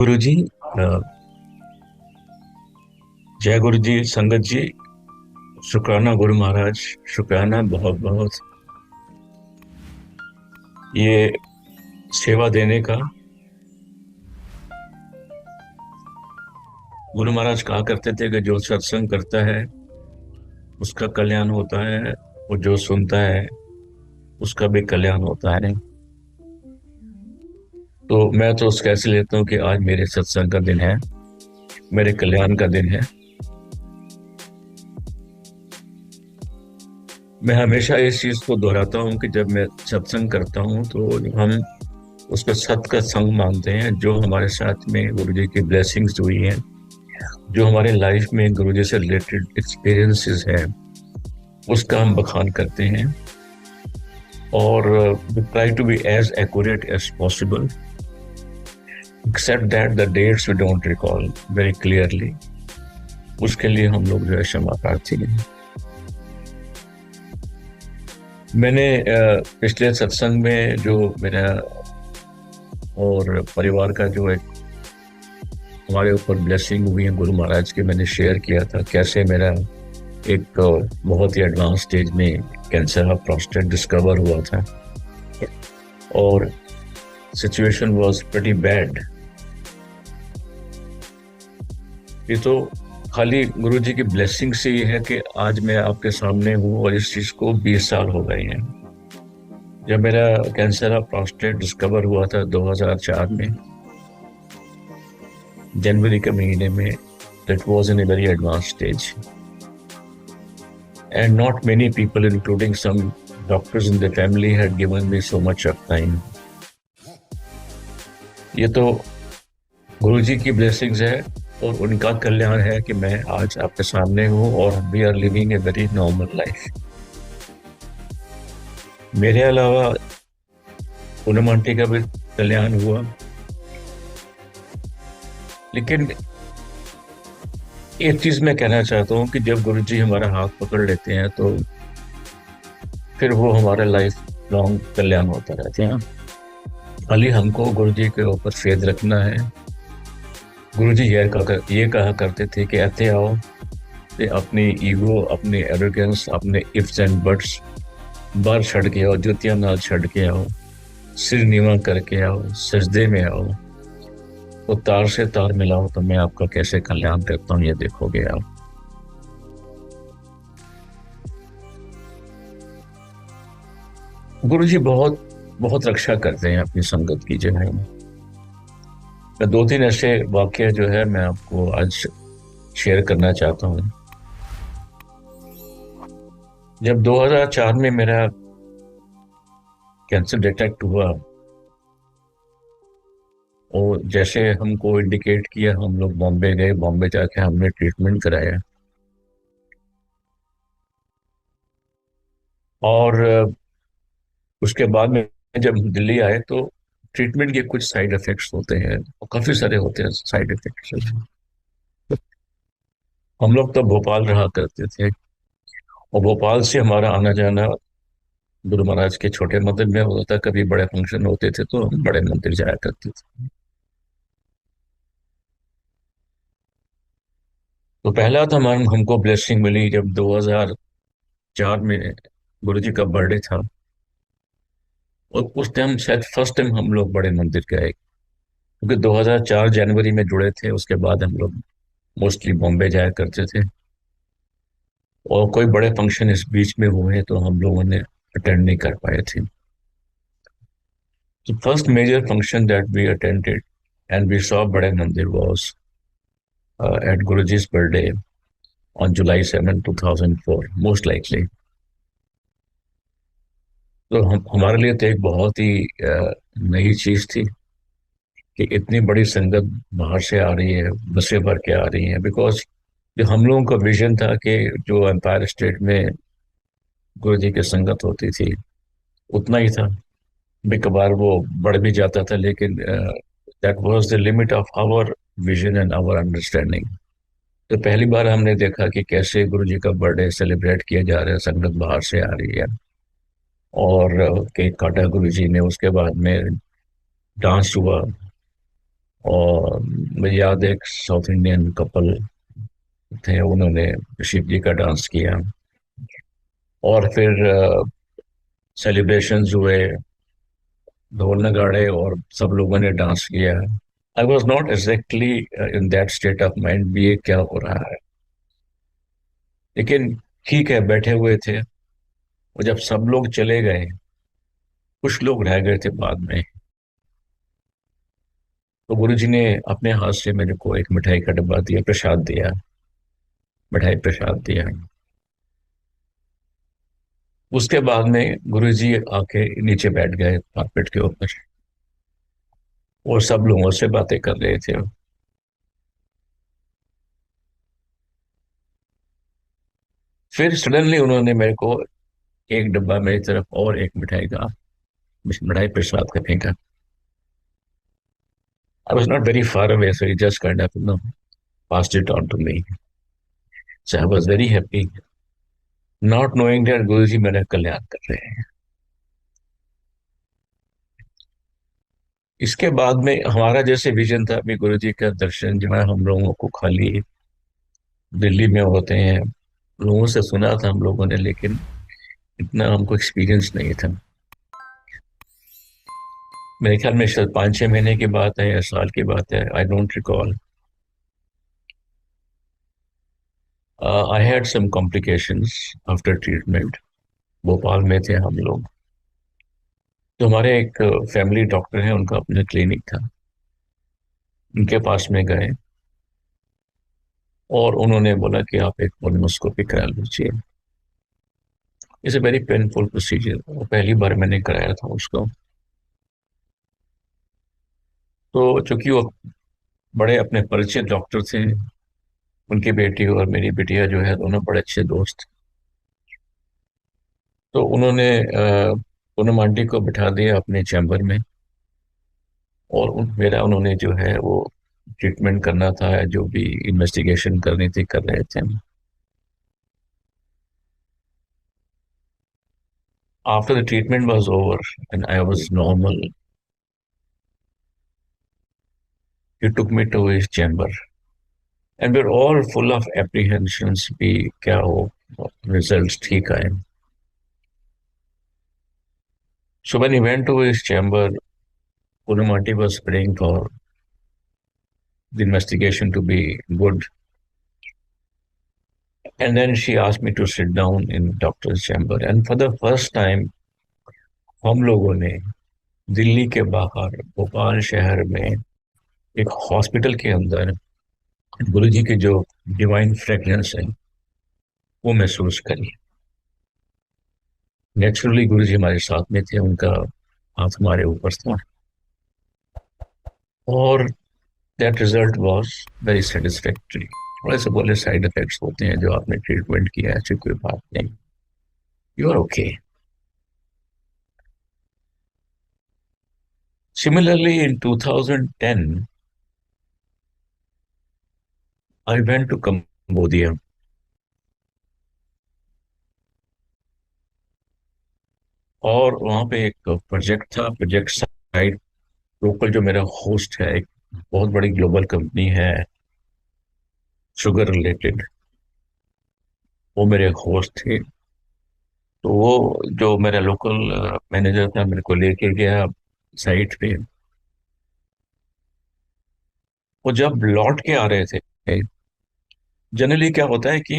गुरु जी। अ, जय गुरु जी, संगत जी। शुक्राना गुरु महाराज। शुक्राना बहुत बहुत। ये सेवा देने का। गुरु महाराज कहा करते थे कि जो सत्संग करता है उसका कल्याण होता है, और जो सुनता है उसका भी कल्याण होता है। तो मैं तो उसका ऐसे लेता हूँ कि आज मेरे सत्संग का दिन है, मेरे कल्याण का दिन है। मैं हमेशा इस चीज को दोहराता हूँ कि जब मैं सत्संग करता हूँ तो हम उसका सत का संग मानते हैं। जो हमारे साथ में गुरु जी की ब्लेसिंग्स हुई हैं, जो हमारे लाइफ में गुरुजी से रिलेटेड एक्सपीरियंसेस हैं, उसका हम बखान करते हैं। और try to be as accurate as possible, except that the dates we don't recall very clearly. उसके लिए हम लोग जो है क्षमा प्रार्थी हैं। मैंने पिछले सत्संग में जो मेरा और परिवार का जो एक हमारे ऊपर ब्लेसिंग हुई है गुरु महाराज के, मैंने शेयर किया था कैसे मेरा एक बहुत ही एडवांस स्टेज में कैंसर ऑफ प्रोस्टेट डिस्कवर हुआ था, और सिचुएशन वाज प्रीटी बैड। ये तो खाली गुरु जी की ब्लेसिंग से ही है कि आज मैं आपके सामने हूँ, और इस चीज को 20 साल हो गए हैं। जब मेरा कैंसर ऑफ प्रोस्टेट डिस्कवर हुआ था 2004 में, जनवरी के महीने में, that was in a very advance stage, and not many people including some doctors in the family had given me so much of time. ये तो गुरु जी की ब्लेसिंग्स है और उनका कल्याण है कि मैं आज आपके सामने हूँ और we are living a very normal life. मेरे अलावा पूनम आंटी का भी कल्याण हुआ, लेकिन एक चीज मैं कहना चाहता हूँ कि जब गुरु जी हमारा हाथ पकड़ लेते हैं तो फिर वो हमारा लाइफ लॉन्ग कल्याण होता रहता है। खाली हमको गुरु जी के ऊपर फेथ रखना है। गुरु जी ये कहा करते थे कि ऐसे आओ ते अपनी ईगो, अपनी एरोगेंस, अपने इफ्स एंड बट्स बाहर छड़ के आओ, जुतियां नाल छड़ के आओ, सिर नीवा करके आओ, सजदे में आओ, तो तार से तार मिलाओ तो मैं आपका कैसे कल्याण करता हूँ ये देखोगे आप। गुरु जी बहुत बहुत रक्षा करते हैं अपनी संगत की जो है। मैं दो तीन ऐसे वाक्य जो है मैं आपको आज शेयर करना चाहता हूँ। जब 2004 में मेरा कैंसर डिटेक्ट हुआ, और जैसे हमको इंडिकेट किया हम लोग बॉम्बे गए। बॉम्बे जाके हमने ट्रीटमेंट कराया, और उसके बाद में जब हम दिल्ली आए तो ट्रीटमेंट के कुछ साइड इफेक्ट्स होते हैं, और काफी सारे होते हैं साइड इफेक्ट्स। हम लोग तो भोपाल रहा करते थे, और भोपाल से हमारा आना जाना गुरु महाराज के छोटे मंदिर में होता था। कभी बड़े फंक्शन होते थे तो हम बड़े मंदिर जाया करते थे। तो पहला तो हमको ब्लेसिंग मिली जब 2004 में गुरु जी का बर्थडे था, और उस टाइम शायद फर्स्ट टाइम हम लोग बड़े मंदिर गए, क्योंकि 2004 जनवरी में जुड़े थे। उसके बाद हम लोग मोस्टली बॉम्बे जाया करते थे, और कोई बड़े फंक्शन इस बीच में हुए तो हम लोगों ने अटेंड नहीं कर पाए थे। The first major function that we attended and we saw Bade Mandir was at Guruji's birthday on July 7, 2004, most likely. तो हमारे लिए तो एक बहुत ही नई चीज थी कि इतनी बड़ी संगत बाहर से आ रही है, बसें भर के आ रही हैं। बिकॉज जो हम लोगों का विजन था कि जो एम्पायर स्टेट में गुरु जी की संगत होती थी उतना ही था। भी कभार वो बढ़ भी जाता था, लेकिन that was the limit of our vision and our understanding. तो पहली बार हमने देखा कि कैसे गुरु जी का बर्थडे सेलिब्रेट किया जा रहा है, संगत बाहर से आ रही है, और केक काटा गुरु जी ने। उसके बाद में डांस हुआ, और मुझे याद है एक साउथ इंडियन कपल थे, उन्होंने शिव जी का डांस किया। और फिर सेलिब्रेशंस हुए, ढोल नगाड़े, और सब लोगों ने डांस किया। I was not exactly in that state of mind भी, ये क्या हो रहा है। लेकिन ठीक है, बैठे हुए थे। और जब सब लोग चले गए, कुछ लोग रह गए थे बाद में, तो गुरुजी ने अपने हाथ से मेरे को एक मिठाई का डब्बा दिया, प्रसाद दिया, मिठाई प्रसाद दिया। उसके बाद में गुरुजी आके नीचे बैठ गए कारपेट के ऊपर, और सब लोगों से बातें कर रहे थे। फिर सडनली उन्होंने मेरे को एक डब्बा मेरी तरफ और एक मिठाई का, मिठाई प्रसाद का फेंका। I was not very far away, so he just kind of passed it on to me. So I was very happy, not knowing that गुरु जी मेरा कल्याण कर रहे हैं। इसके बाद में हमारा जैसे विजन था, अभी गुरु जी का दर्शन जो है हम लोगों को खाली दिल्ली में होते हैं, लोगों से सुना था हम लोगों ने, लेकिन इतना हमको एक्सपीरियंस नहीं था। मेरे ख्याल में शायद 5-6 महीने की बात है या साल की बात है, I don't recall. I had some complications after treatment. Bhopal में थे हम लोग, तो हमारे एक फैमिली डॉक्टर हैं, उनका अपना क्लिनिक था, उनके पास में गए, और उन्होंने बोला कि आप एक कोलोनोस्कोपी करा लीजिए। It's a very painful procedure, पहली बार मैंने कराया था उसको। तो चूंकि वो बड़े अपने परिचित डॉक्टर थे, उनकी बेटी और मेरी बिटिया जो है दोनों बड़े अच्छे दोस्त, तो उन्होंने पूनम आंटी को बिठा दिया अपने चैम्बर में, और मेरा उन्होंने जो है वो ट्रीटमेंट करना था, जो भी इन्वेस्टिगेशन करनी थी कर रहे थे। After the treatment was over and I was normal, he took me to his chamber and we are all full of apprehensions भी, क्या हो रिजल्ट्स ठीक आए। So when he went to his chamber, Purnamati was praying for the investigation to be good. And then she asked me to sit down in doctor's chamber. And for the first time, हम लोगों ने दिल्ली के बाहर भोपाल शहर में एक hospital के अंदर गुरु जी की जो डिवाइन फ्रेग्रेंस है वो महसूस करी। नेचुरली गुरु जी हमारे साथ में थे, उनका हाथ हमारे ऊपर था, और that result was very satisfactory. थोड़े से बोले साइड इफेक्ट्स होते हैं, जो आपने ट्रीटमेंट किया है, ऐसी कोई बात नहीं, you are okay. Similarly, in 2010, I went to Cambodia, और वहाँ पे एक प्रोजेक्ट था, प्रोजेक्ट साइट। लोकल जो मेरा होस्ट है, एक बहुत बड़ी ग्लोबल कंपनी है शुगर रिलेटेड, वो मेरे होस्ट थे। तो वो जो मेरा लोकल मैनेजर था, मेरे को लेके गया साइट पे। वो जब लौट के आ रहे थे, जनरली क्या होता है कि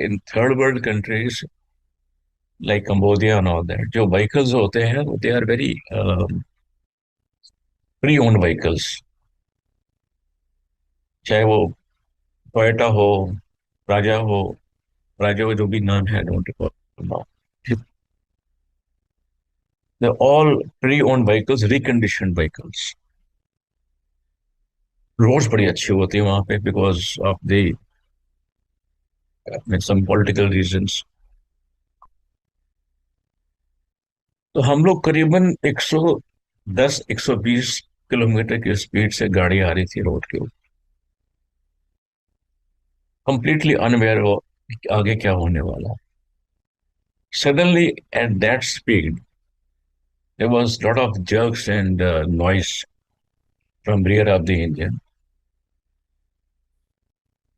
in third world countries like Cambodia and all that, जो व्हीकल्स होते हैं they are very pre owned vehicles, चाहे वो टोयोटा हो, राजा हो, राजा हो, जो भी नाम है, don't recall now. They all pre owned vehicles, reconditioned vehicles. Roads बड़ी अच्छी होती है वहां पे, because of the some political reasons. तो हम लोग करीबन 110 120 किलोमीटर की स्पीड से गाड़ी आ रही थी रोड के ऊपर, कंप्लीटली अनअवेयर हो कि आगे क्या होने वाला है। Suddenly, at that speed, there was a lot of jerks and noise. From rear of the engine.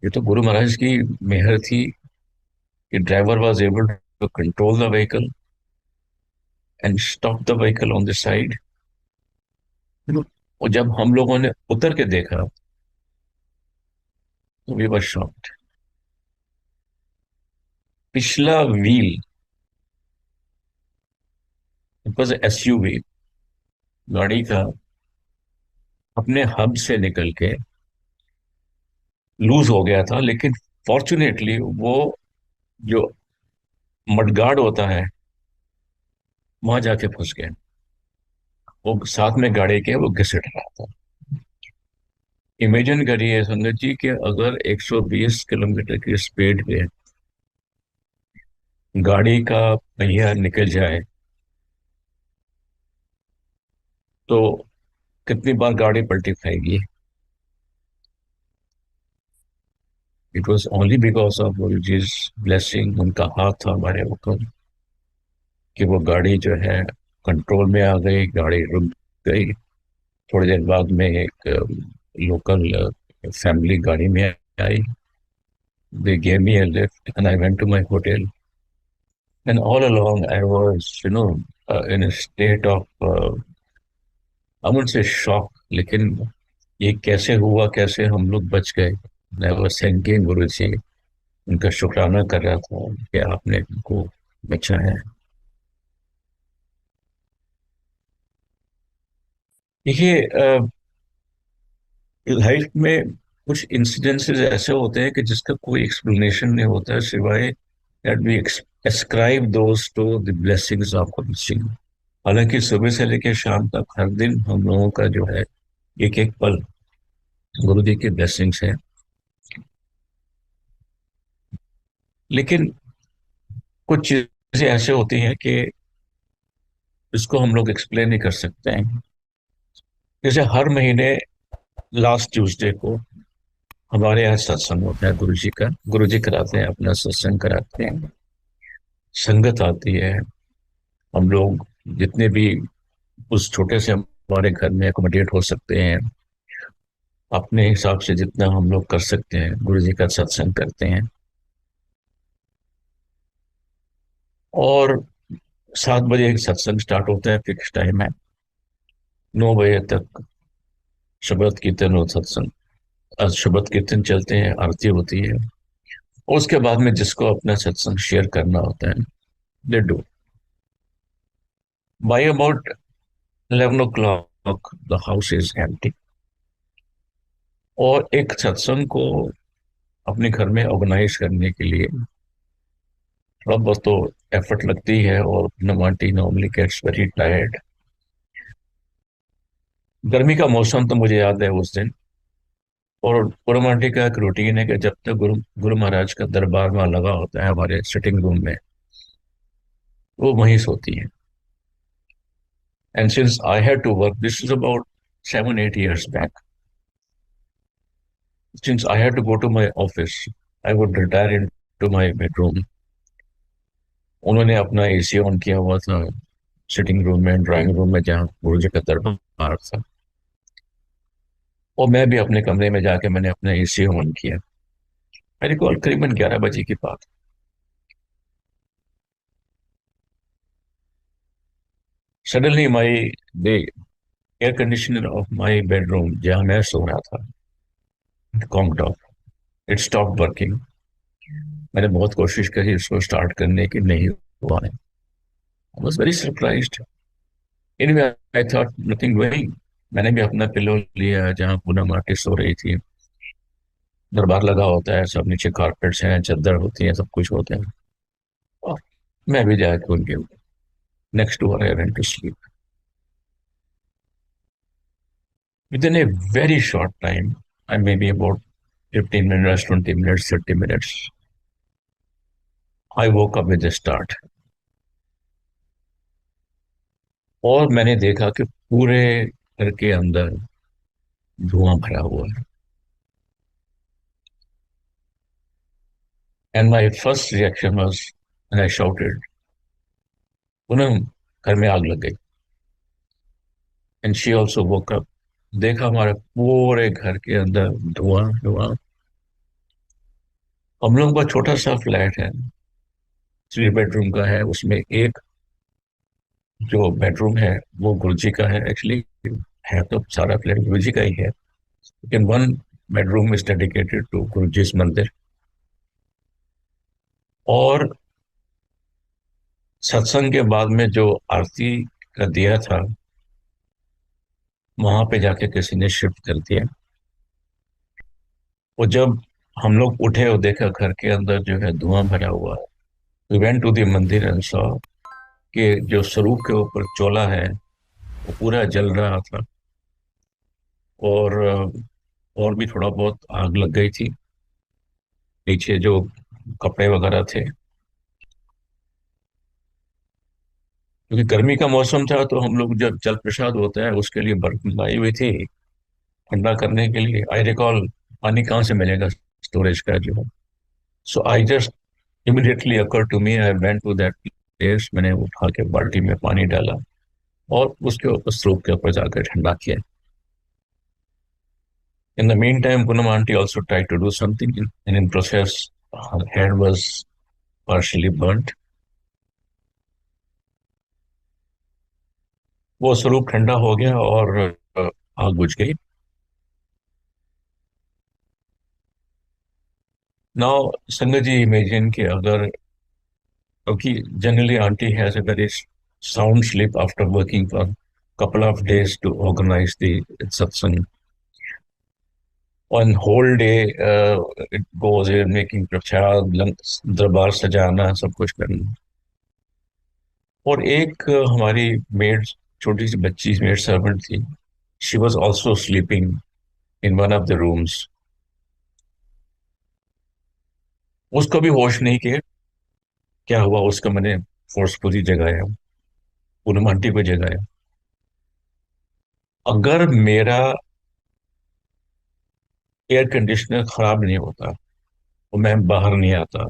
ये तो गुरु महाराज की मेहर थी कि driver was able to control the vehicle and stop the vehicle on the side. और जब हम लोगों ने उतर के देखा तो वी वर शॉक्ड। पिछला व्हील, इट वाज एसयूवी गाड़ी का, अपने हब से निकल के लूज हो गया था, लेकिन फॉर्चुनेटली वो जो मडगार्ड होता है वहां जाके फंस गया। वो साथ में गाड़ी के वो घिसट रहा था। इमेजिन करिए संगत जी कि अगर 120 किलोमीटर की स्पीड पे गाड़ी का पहिया निकल जाए तो कितनी बार गाड़ी पलटी खाएगी। It was only because of Guru जीज blessing, उनका हाथ था हमारे ऊपर कि वो गाड़ी जो है कंट्रोल में आ गई, गाड़ी रुक गई। थोड़ी देर बाद में एक लोकल फैमिली गाड़ी में आई। दे gave me a lift and I went to my hotel, and all along I was in a state of I wouldn't say shock, लेकिन ये कैसे हुआ, कैसे हम लोग बच गए। I was thanking गुरु जी, उनका शुक्राना कर रहा था कि आपने हमको बचाया। देखिए, लाइफ में कुछ इंसिडेंसेस ऐसे होते हैं कि जिसका कोई एक्सप्लेनेशन नहीं होता है सिवाय that we ascribe those to the blessings of Guru ji. हालांकि सुबह से लेकर शाम तक हर दिन हम लोगों का जो है एक एक पल गुरु जी की ब्लेसिंग्स है। लेकिन कुछ चीजें ऐसे होती हैं कि इसको हम लोग एक्सप्लेन नहीं कर सकते हैं। जैसे हर महीने लास्ट ट्यूसडे को हमारे यहाँ सत्संग होता है गुरु जी का। गुरु जी कराते हैं, अपना सत्संग कराते हैं, संगत आती है। हम लोग जितने भी उस छोटे से हमारे घर में अकोमोडेट हो सकते हैं, अपने हिसाब से जितना हम लोग कर सकते हैं गुरु जी का सत्संग करते हैं। और 7 बजे सत्संग स्टार्ट होता है, फिक्स टाइम है। 9 बजे तक शबद कीर्तन और सत्संग, शबद कीर्तन चलते हैं, आरती होती है। और उसके बाद में जिसको अपना सत्संग शेयर करना होता है they do. By about 11 o'clock the house is empty. और एक सत्संग को अपने घर में ऑर्गेनाइज करने के लिए थोड़ा बहुत तो एफर्ट लगती है, और नमाटी नॉर्मली गेट्स वेरी टायर्ड। गर्मी का मौसम तो मुझे याद है उस दिन। और पुरमाटी का एक रूटीन है कि जब तक गुरु गुरु महाराज का दरबार वहाँ लगा होता है हमारे सिटिंग रूम में, वो वहीं सोती है। And since I had to work, this is about 7 8 years back, since I had to go to my office, I would retire into my bedroom. उन्होंने अपना एसी ऑन किया हुआ था सिटिंग रूम में, ड्राइंग रूम में जहाँ गुरु जी का दरबार था। और मैं भी अपने कमरे में जाके मैंने अपना एसी ऑन किया। आई रिकॉल करीबन 11 बजे की बात। Suddenly my the air conditioner of my bedroom जहाँ मैं सो रहा था, कॉन्क्ड ऑफ, इट स्टॉप वर्किंग। मैंने बहुत कोशिश करी उसको स्टार्ट करने की, नहीं हुआ है। I was very surprised. Anyway, I thought nothing doing. मैंने भी अपना पिलो लिया जहाँ पूनम आके सो रही थी। दरबार लगा होता है, सब नीचे कारपेट्स हैं, चादर होती है, सब कुछ होता है। और मैं भी जाके उनके next to I went to sleep. Within a very short time, I may be about 15 minutes, 20 minutes, 30 minutes, I woke up with start. और मैंने देखा कि पूरे घर के अंदर धुआं भरा हुआ है। And my first reaction was, and I shouted, Poonam, घर में आग लग गई। And she also woke up देखा हमारे पूरे घर के अंदर धुआं धुआं। हम लोग का छोटा सा फ्लैट है, 3 बेडरूम का है। उसमें एक जो बेडरूम है वो गुरुजी का है एक्चुअली। है तो सारा फ्लैट गुरुजी का ही है, लेकिन one bedroom is dedicated to गुरुजी's मंदिर। और सत्संग के बाद में जो आरती का दिया था, वहां पे जाके किसी ने शिफ्ट कर दिया। और जब हम लोग उठे और देखा घर के अंदर जो है धुआं भरा हुआ है, वी वेंट टू द मंदिर एंड सॉ कि जो स्वरूप के ऊपर चोला है वो पूरा जल रहा था। और और भी थोड़ा बहुत आग लग गई थी पीछे, जो कपड़े वगैरह थे। क्योंकि गर्मी का मौसम था तो हम लोग जब जल प्रसाद होता है उसके लिए बर्फ मंगाई हुई थी ठंडा करने के लिए। आई रिकॉल पानी कहाँ से मिलेगा स्टोरेज का जो है। So I just immediately occur to me, I went to that place. मैंने उठा के बाल्टी में पानी डाला और उसके ऊपर स्लोप के ऊपर जाकर ठंडा किया। In the meantime, Poonam auntie also tried to do something, and in process, her head was partially burnt. वो स्वरूप ठंडा हो गया और आग बुझ गई। नाउ संगत जी इमेजिन कि अगर, क्योंकि generally aunty has a very sound sleep after working for couple of days to organize the satsang. On whole day it goes in making प्रसाद, दरबार सजाना, सब कुछ करना। और एक हमारी मेड, छोटी सी बच्ची मेड सर्वेंट थी। She was also sleeping in one of the rooms. उसको भी होश नहीं कि क्या हुआ। उसका मैंने फोर्सफुली जगाया, पूनम आंटी को जगाया। अगर मेरा एयर कंडीशनर खराब नहीं होता तो मैं बाहर नहीं आता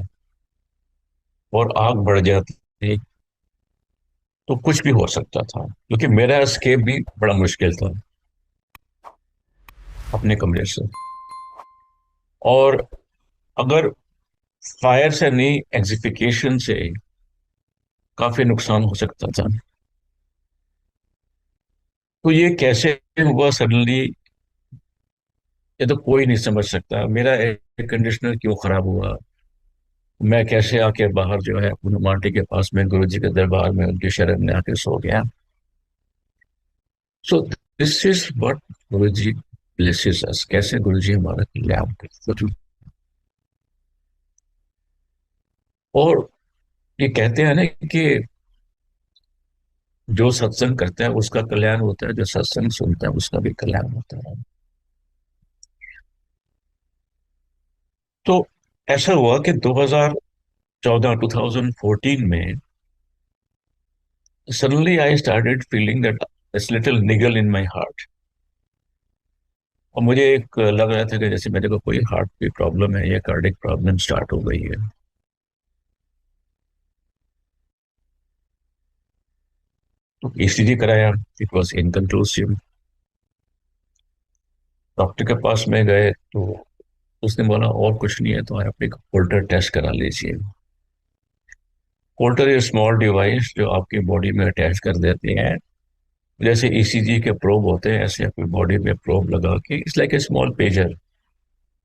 और आग बढ़ जाती तो कुछ भी हो सकता था, क्योंकि मेरा एस्केप भी बड़ा मुश्किल था अपने कमरे से। और अगर फायर से नहीं, एग्जिफिकेशन से काफी नुकसान हो सकता था। तो ये कैसे हुआ सडनली, ये तो कोई नहीं समझ सकता। मेरा एयर कंडीशनर क्यों खराब हुआ, मैं कैसे आके बाहर जो है पूनम आंटी के पास में गुरु जी के दरबार में उनकी शरण में आके सो गया। So this is what Guru ji blesses अस। कैसे गुरु जी हमारा कल्याण करते हैं। और ये कहते हैं ना कि जो सत्संग करता है उसका कल्याण होता है, जो सत्संग सुनता है उसका भी कल्याण होता है। तो ऐसा हुआ कि 2014 2014 में suddenly I started feeling that this little niggle in my heart। और मुझे एक लग रहा था कि जैसे मेरे को कोई हार्ट की प्रॉब्लम है या कार्डिक प्रॉब्लम स्टार्ट हो गई है। तो ईसीजी कराया, इट वाज इनकंक्लूसिव। डॉक्टर के पास में गए तो उसने बोला और कुछ नहीं है तो आप एक होल्टर टेस्ट करा लीजिए। होल्टर इज स्मॉल डिवाइस जो आपकी बॉडी में अटैच कर देते हैं। जैसे ईसीजी के प्रोब होते हैं ऐसे आपकी बॉडी में प्रोब लगा के, it's like a small pager.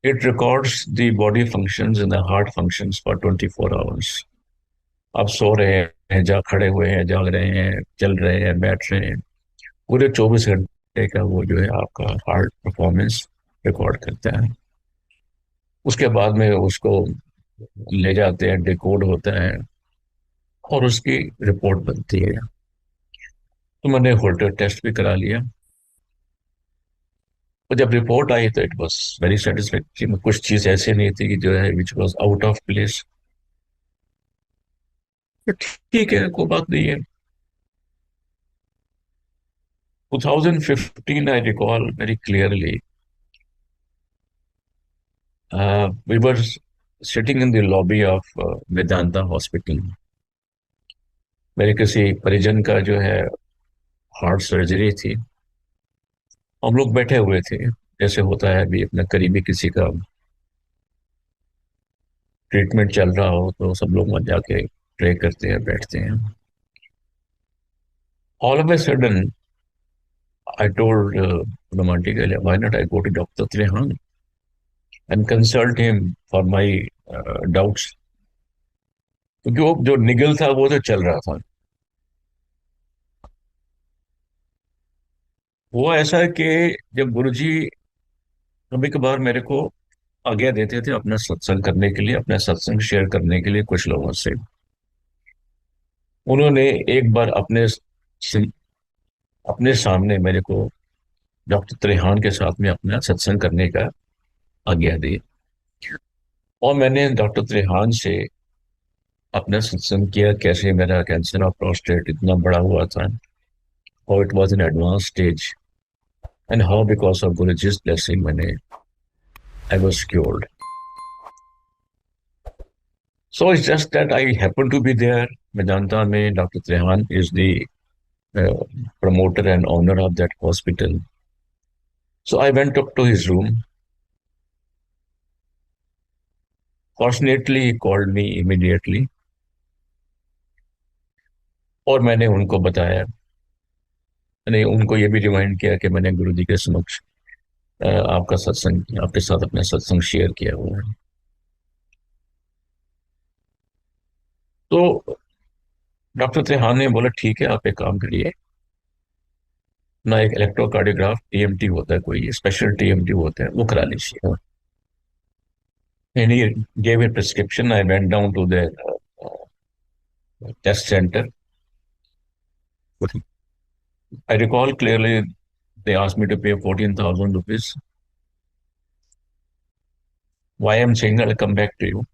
It records the body functions and the heart functions for 24 hours. आप सो रहे हैं, जा खड़े हुए हैं, जाग रहे हैं, चल रहे हैं, बैठ रहे हैं, पूरे 24 घंटे का वो जो है आपका हार्ट परफॉर्मेंस रिकॉर्ड करता है। उसके बाद में उसको ले जाते हैं, डिकोड होता है और उसकी रिपोर्ट बनती है। तो मैंने होल्टर टेस्ट भी करा लिया। और जब रिपोर्ट आई तो इट वाज वेरी सेटिस्फैक्ट्री। कुछ चीज ऐसे नहीं थी कि जो है which was out of place. तो ठीक है, कोई बात नहीं है। 2015 I recall very clearly, we were sitting in the lobby of Vedanta hospital. मेरे किसी परिजन का जो है हार्ट सर्जरी थी। हम लोग बैठे हुए थे, जैसे होता है अभी अपना करीबी किसी का ट्रीटमेंट चल रहा हो तो सब लोग वहां जाके प्रे करते हैं, बैठते हैं. All of a sudden I told romantically, why not I go to Dr. Trehan and consult him for my doubts. क्योंकि वो जो निगल था वो तो चल रहा था. वो ऐसा है कि जब गुरुजी कभी कभार मेरे को आज्ञा देते थे अपना सत्संग करने के लिए, अपना सत्संग शेयर करने के लिए कुछ लोगों से, उन्होंने एक बार अपने सामने मेरे को डॉक्टर त्रेहान के साथ में अपना सत्संग करने का आज्ञा दी. और मैंने डॉक्टर त्रेहान से अपना सत्संग किया, कैसे मेरा कैंसर ऑफ प्रोस्टेट इतना बड़ा हुआ था, how it was in advance stage, and how because of गुरुजी's ब्लेसिंग मैंने I was cured. So it's just that I happen to be there. मैं जानता, मैं doctor Trehan is the promoter and owner of that hospital. So I went up to his room. Fortunately, he called me immediately. और मैंने उनको बताया, मैंने उनको ये भी रिमाइंड किया कि मैंने गुरु जी के समक्ष आपका सत्संग, आपके साथ अपना सत्संग शेयर किया हुआ है. तो डॉक्टर त्रेहान ने बोला ठीक है, आप एक काम करिए ना, एक इलेक्ट्रोकार्डियोग्राफ टीएमटी होता है, कोई स्पेशल टीएमटी होता है, वो करा लीजिए. And he gave a prescription. I went down to the test center. I recall clearly they asked me to pay 14,000 rupees. Why I'm saying that, I'll come back to you.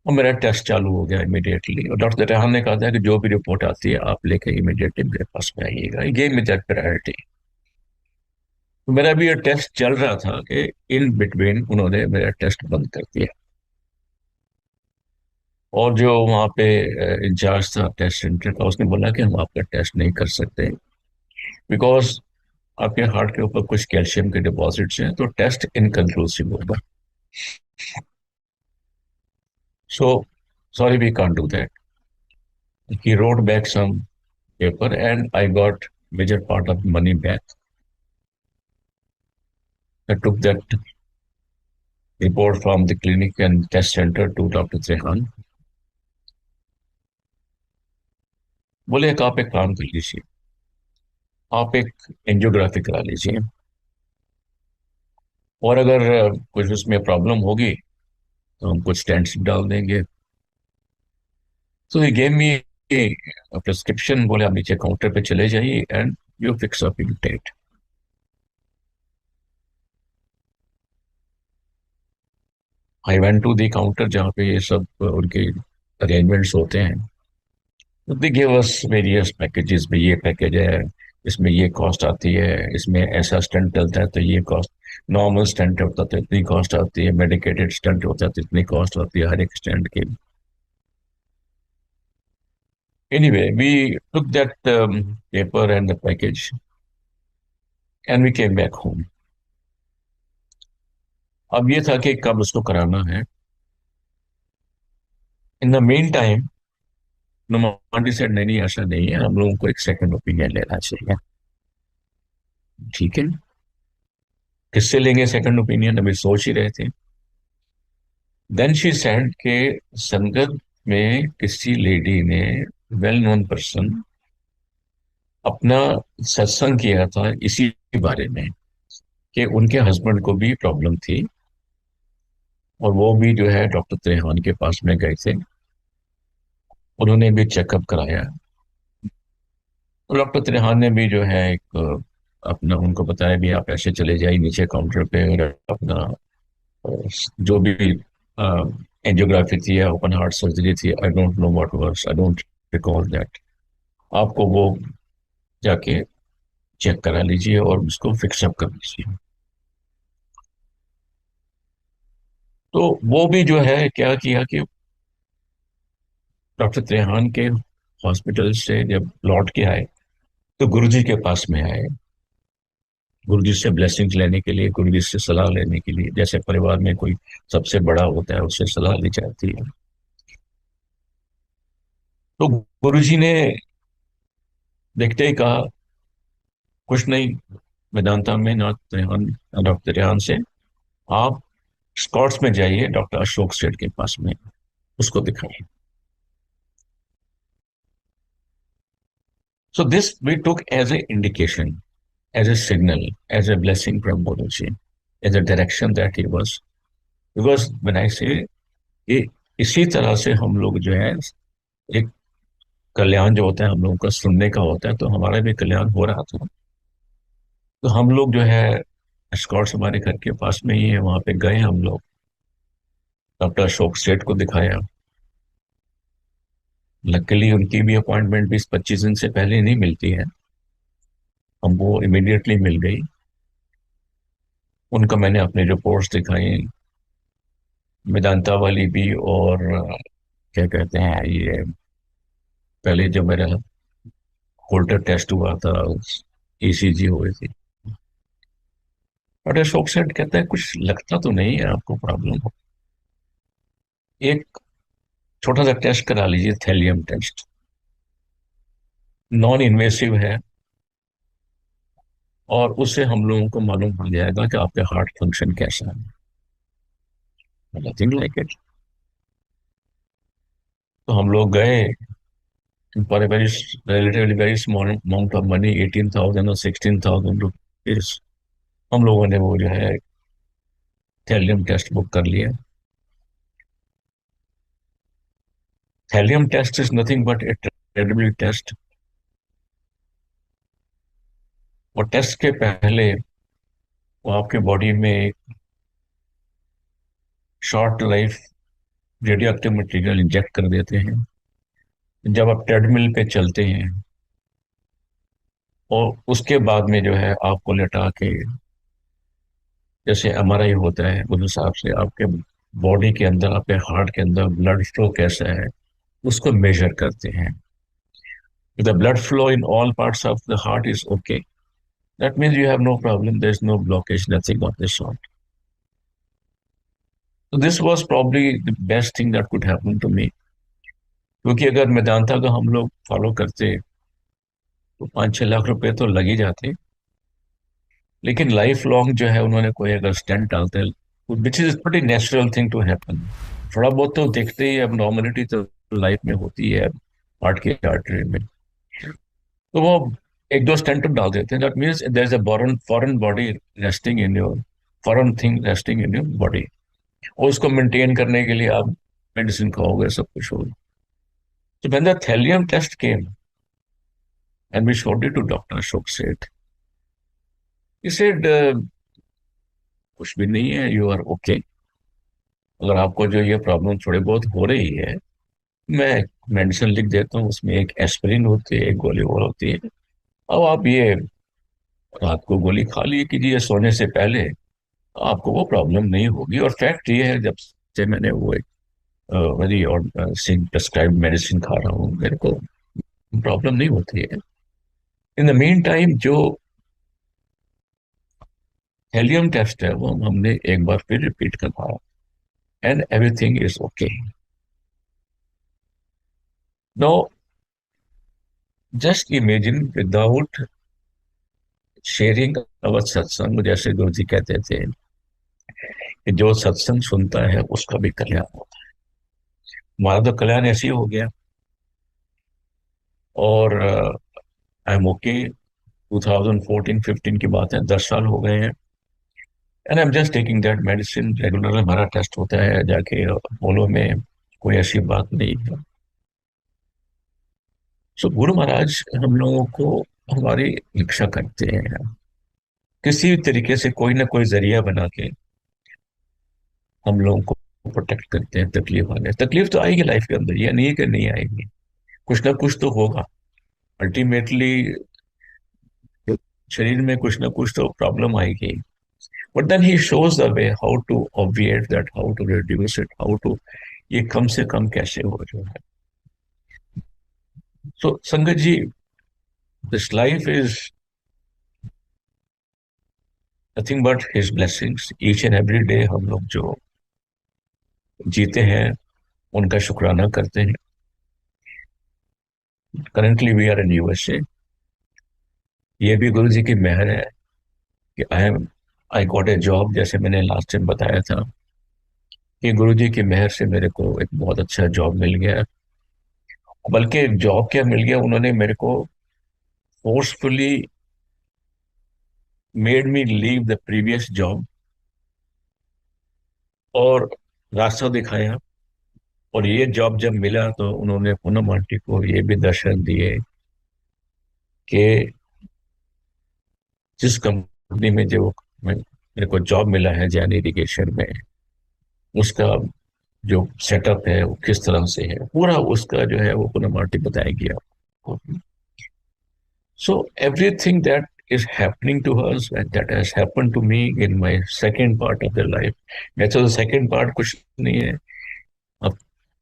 और मेरा test चालू हो गया immediately, और doctor Rehan ने कहा था कि जो भी रिपोर्ट आती है आप लेके इमीडिएटली मेरे पास में आइएगा. ये गेव मी दैट प्रायोरिटी. तो मेरा भी ये टेस्ट चल रहा था कि इन बिटवीन उन्होंने मेरा टेस्ट बंद कर दिया. और जो वहाँ पे इंचार्ज था टेस्ट सेंटर का, उसने बोला कि हम आपका टेस्ट नहीं कर सकते बिकॉज आपके हार्ट के ऊपर कुछ कैल्शियम के डिपॉजिट्स हैं, तो टेस्ट इनकंक्लूसिव होगा. So sorry, we can't do that. He wrote back some paper and I got major part of money back. I took that report from the clinic and test center to Dr. Trehan. बोले कि आप एक काम कर लीजिए, आप एक angiography करा लीजिए, और अगर कुछ उसमें प्रॉब्लम होगी तो हम कुछ स्टेंट्स डाल देंगे. तो ही गेव मी प्रिस्क्रिप्शन. बोले आप नीचे काउंटर पे चले जाइए and you fix up in date. I went to the counter जहाँ पे ये सब उनके अरेंजमेंट्स होते हैं. They give us various packages में, ये पैकेज है, इसमें ये कॉस्ट आती है, इसमें ऐसा स्टंट डलता है तो ये कॉस्ट, नॉर्मल स्टंट होता है तो इतनी कॉस्ट आती है, मेडिकेटेड स्टंट होता है तो इतनी कॉस्ट आती है हर एक स्टंट की. Anyway, we took that paper and the package and we came back home. अब ये था कि कब उसको कराना है. इन द मेन टाइम नोमांडी सेड नहीं नहीं, ऐसा नहीं है, हम लोगों को एक सेकंड ओपिनियन लेना चाहिए. ठीक है, किससे लेंगे सेकंड ओपिनियन, अभी सोच ही रहे थे. देन शी सेड के संगत में किसी लेडी ने, वेल नोन पर्सन, अपना सत्संग किया था इसी बारे में कि उनके हस्बैंड को भी प्रॉब्लम थी और वो भी जो है डॉक्टर त्रेहान के पास में गए थे, उन्होंने भी चेकअप कराया. तो डॉक्टर त्रेहान ने भी जो है एक अपना उनको बताया भी आप ऐसे चले जाइए नीचे काउंटर पे, और अपना जो भी एंजियोग्राफी थी या ओपन हार्ट सर्जरी थी, I don't know what was, I don't recall that, आपको वो जाके चेक करा लीजिए और उसको फिक्सअप कर लीजिए. तो वो भी जो है क्या किया कि डॉक्टर त्रेहान के हॉस्पिटल से जब लौट के आए तो गुरुजी के पास में आए गुरु जी से ब्लेसिंग्स लेने के लिए, गुरु जी से सलाह लेने के लिए, जैसे परिवार में कोई सबसे बड़ा होता है उससे सलाह ली जाती है। तो गुरु जी ने देखते ही कहा, कुछ नहीं, वेदांता में डॉक्टर रेहान से आप स्कॉट्स में जाइए, डॉक्टर अशोक सेठ के पास में, उसको दिखाइए। So this we took as a indication, as a signal, as a blessing from Guru ji, as a direction that he was, because when I say ये, इसी तरह से हम लोग जो है, एक कल्याण जो होता है हम लोगों का सुनने का होता है, तो हमारा भी कल्याण हो रहा था। तो हम लोग जो है, स्कॉट्स हमारे घर के पास में ही है, वहां पे गए हम लोग, डॉक्टर अशोक सेठ को दिखाया। लकीली उनकी भी अपॉइंटमेंट 20-25 दिन से पहले नहीं मिलती है, हमको इमिडिएटली मिल गई। उनका मैंने अपनी रिपोर्ट्स दिखाई, मेदांता वाली भी, और क्या कहते हैं ये, पहले जो मेरा होल्टर टेस्ट हुआ था, ईसीजी हुई थी। और अशोक सेठ कहता है कुछ लगता तो नहीं है आपको प्रॉब्लम हो, एक छोटा सा टेस्ट करा लीजिए, थैलियम टेस्ट, नॉन इन्वेसिव है, और उससे हम लोगों को मालूम हो जाएगा कि आपके हार्ट फंक्शन कैसा है। Nothing like it. तो हम लोग गए, for a very relatively very small amount of money, 18,000 और 16,000 रुपीज, हम लोगों ने वो जो है थैलियम टेस्ट बुक कर लिया। Thallium test is nothing but a treadmill test, और टेस्ट के पहले वो आपके बॉडी में एक short life radio active material inject कर देते हैं। जब आप ट्रेडमिल पे चलते हैं, और उसके बाद में जो है आपको लेटा के, जैसे एमआरआई होता है, उस हिसाब से आपके बॉडी के अंदर, आपके हार्ट के अंदर ब्लड फ्लो कैसा है उसको मेजर करते हैं। The blood flow in all parts of the heart is okay, that means you have no problem, there is no blockage, nothing of this sort. So this was probably the best thing that could happen to me, क्योंकि अगर मेदांता का हम लोग follow करते तो 5-6 लाख रुपए तो लग ही जाते, लेकिन लाइफ लॉन्ग जो है उन्होंने कोई अगर स्टेंट डालते, which is pretty natural thing to happen. थोड़ा बहुत तो देखते ही, अब नॉर्मलिटी तो लाइफ में होती है हार्ट की आर्टरी में, तो वो एक दो स्टेंट डाल देते हैं, that means there is a foreign body resting in your, foreign thing resting in your body, और उसको मेंटेन करने के लिए आप मेडिसिन खाओगे, सब कुछ होगा। So when the thallium test came and we showed it to Dr. Ashok Seth, he said, कुछ भी नहीं है, यू आर ओके। अगर आपको जो ये प्रॉब्लम थोड़ी बहुत हो रही है, मैं मेडिसिन लिख देता हूँ, उसमें एक एस्पिरिन होती है, एक गोली और होती है, अब आप ये रात को गोली खा लिए कीजिए सोने से पहले, आपको वो प्रॉब्लम नहीं होगी। और फैक्ट ये है, जब से मैंने वो एक वेरी और प्रेस्क्राइब्ड मेडिसिन खा रहा हूँ, मेरे को प्रॉब्लम नहीं होती है। इन द मीन टाइम जो हेलियम टेस्ट है वो हमने एक बार फिर रिपीट करवाया, and everything is okay. No, just imagine without sharing our satsang, जैसे गुरु जी कहते थे कि जो सत्संग सुनता है उसका भी कल्याण होता है। हमारा तो कल्याण ऐसे ही हो गया, और आई एम ओके। 2014-15 की बात है, 10 साल हो गए हैं, and I am just taking that medicine regular. हमारा टेस्ट होता है जाके अपोलो में, कोई ऐसी बात नहीं है। सो गुरु महाराज हम लोगों को हमारी रक्षा करते हैं, किसी भी तरीके से कोई ना कोई जरिया बना के हम लोगों को प्रोटेक्ट करते हैं। तकलीफ आने, तकलीफ तो आएगी लाइफ के अंदर, ये नहीं है कि नहीं आएगी, कुछ ना कुछ तो होगा अल्टीमेटली, शरीर में कुछ ना कुछ तो प्रॉब्लम आएगी। But then he shows the way how to obviate that, how to reduce it, how to, ये कम से कम कैसे हो जो है। So sangat ji, this life is nothing but his blessings. Each and every day हम लोग जो जीते हैं उनका शुक्राना करते हैं। Currently we are in USA. ये भी गुरु जी की मेहर है कि आई गॉट ए जॉब, जैसे मैंने लास्ट टाइम बताया था कि गुरु जी की मेहर से मेरे को एक बहुत अच्छा जॉब मिल गया। बल्कि जॉब क्या मिल गया, उन्होंने मेरे को forcefully made me leave the previous job और रास्ता दिखाया। और ये जॉब जब मिला तो उन्होंने पूनम आंटी को ये भी दर्शन दिए कि जिस कंपनी में जो मेरे को जॉब मिला है जैन इरिगेशन में, उसका जो सेटअप है वो किस तरह से है, पूरा उसका जो है वो पूनम आंटी बताएगी आपको। So everything that is happening to us and that has happened to me in my second part of the life, वैसे तो सेकंड पार्ट कुछ नहीं है। अब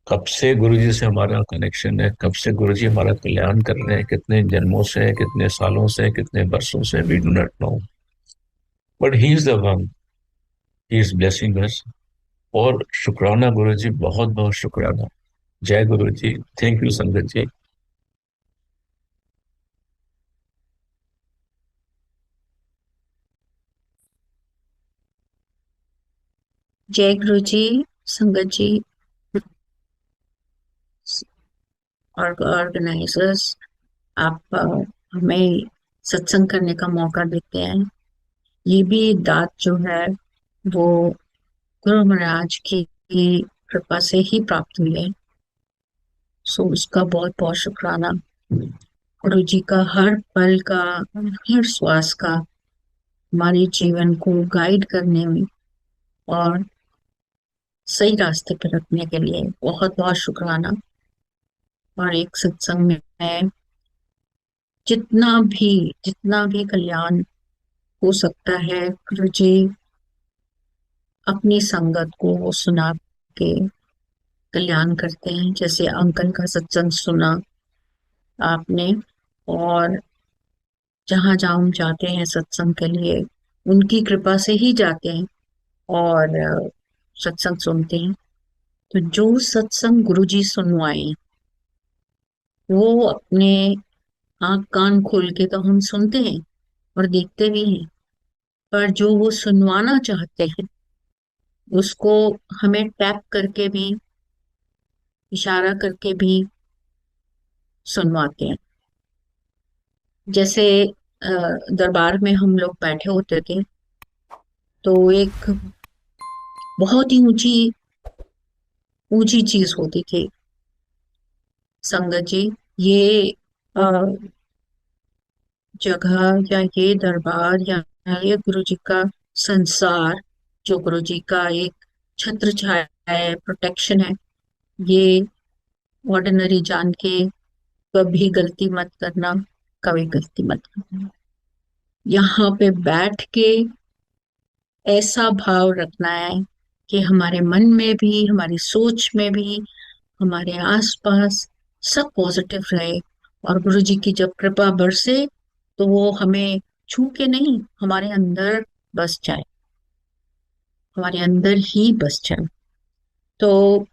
कब से गुरुजी से हमारा कनेक्शन है, कब से गुरुजी हमारा कल्याण कर रहे हैं, कितने जन्मों से, कितने सालों से, कितने वर्षों से, we do not know, but he is the one, he is blessing us. और शुक्राना गुरुजी, बहुत बहुत शुक्राना। जय गुरुजी। थैंक यू संगत जी। जय गुरु जी। संगत जी और ऑर्गेनाइजर्स, आप हमें सत्संग करने का मौका देते हैं। ये भी दात जो है वो गुरु महाराज की कृपा से ही प्राप्त हुई है। सो उसका बहुत बहुत शुक्राना। गुरु जी का हर पल का, हर श्वास का हमारे जीवन को गाइड करने में और सही रास्ते पर रखने के लिए बहुत बहुत शुक्राना। और एक सत्संग में जितना भी जितना भी कल्याण हो सकता है, गुरु जी अपनी संगत को वो सुना के कल्याण करते हैं। जैसे अंकल का सत्संग सुना आपने, और जहाँ जहाँ हम जाते हैं सत्संग के लिए उनकी कृपा से ही जाते हैं और सत्संग सुनते हैं। तो जो सत्संग गुरु जी सुनवाए वो अपने आंख कान खोल के तो हम सुनते हैं और देखते भी हैं, पर जो वो सुनवाना चाहते हैं उसको हमें टैप करके भी, इशारा करके भी सुनवाते हैं। जैसे दरबार में हम लोग बैठे होते थे तो एक बहुत ही ऊंची ऊंची चीज होती थी संगत जी। ये अ, जगह या ये दरबार या ये गुरु जी का संसार, जो गुरु जी का एक छत्र छाया है, प्रोटेक्शन है, ये ऑर्डिनरी जान के कभी गलती मत करना, कभी गलती मत करना। यहाँ पे बैठ के ऐसा भाव रखना है कि हमारे मन में भी, हमारी सोच में भी, हमारे आसपास सब पॉजिटिव रहे। और गुरु जी की जब कृपा बरसे तो वो हमें छू के नहीं, हमारे अंदर बस जाए, हमारे अंदर ही बस जाए। तो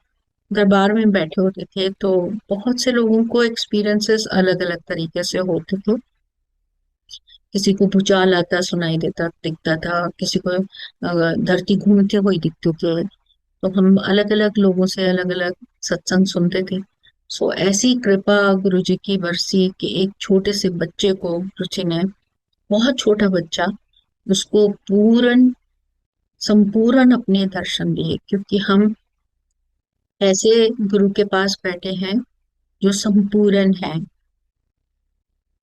दरबार में बैठे होते थे तो बहुत से लोगों को एक्सपीरियंसेस अलग अलग तरीके से होते थे। किसी को भूचाल आता सुनाई देता दिखता था, किसी को धरती घूमते हुए दिखती थी। तो हम अलग अलग लोगों से अलग अलग सत्संग सुनते थे। सो ऐसी कृपा गुरु जी की बरसी कि एक छोटे से बच्चे को गुरु जी ने, बहुत छोटा बच्चा, उसको पूर्ण संपूर्ण अपने दर्शन दिए, क्योंकि हम ऐसे गुरु के पास बैठे हैं जो संपूर्ण है,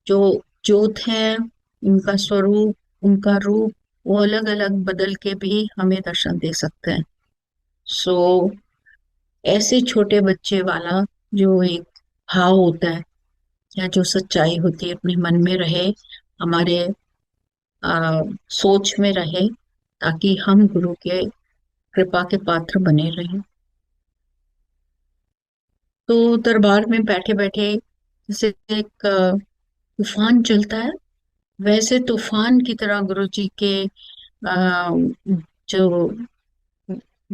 जो ज्योत है। उनका स्वरूप, उनका रूप वो अलग अलग बदल के भी हमें दर्शन दे सकते हैं। सो ऐसे छोटे बच्चे वाला जो एक भाव होता है या जो सच्चाई होती है अपने मन में रहे, हमारे सोच में रहे, ताकि हम गुरु के कृपा के पात्र बने रहें। तो दरबार में बैठे बैठे जैसे एक तूफान चलता है, वैसे तूफान की तरह गुरु जी के जो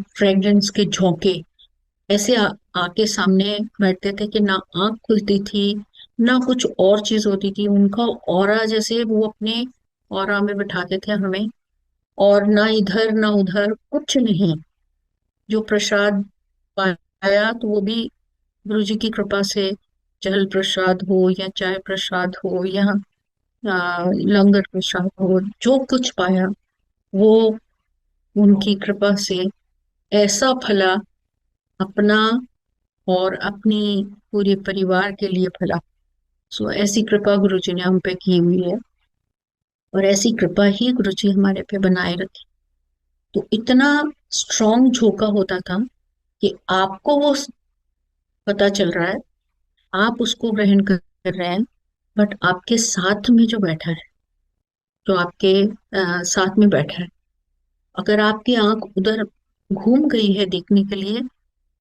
फ्रेग्रेंस के झोंके ऐसे आके सामने बैठते थे कि ना आंख खुलती थी, ना कुछ और चीज होती थी। उनका ऑरा जैसे वो अपने ऑरा में बिठाते थे हमें, और ना इधर ना उधर कुछ नहीं। जो प्रसाद पाया तो वो भी गुरु जी की कृपा से, जल प्रसाद हो या चाय प्रसाद हो या लंगर प्रसाद हो, जो कुछ पाया वो उनकी कृपा से ऐसा फला, अपना और अपनी पूरे परिवार के लिए फला। सो ऐसी कृपा गुरु जी ने हम पे की हुई है, और ऐसी कृपा ही गुरु जी हमारे पे बनाए रखे। तो इतना स्ट्रॉन्ग झोंका होता था कि आपको वो पता चल रहा है, आप उसको ग्रहण कर रहे हैं, बट आपके साथ में जो बैठा है, जो आपके साथ में बैठा है, अगर आपकी आंख उधर घूम गई है देखने के लिए,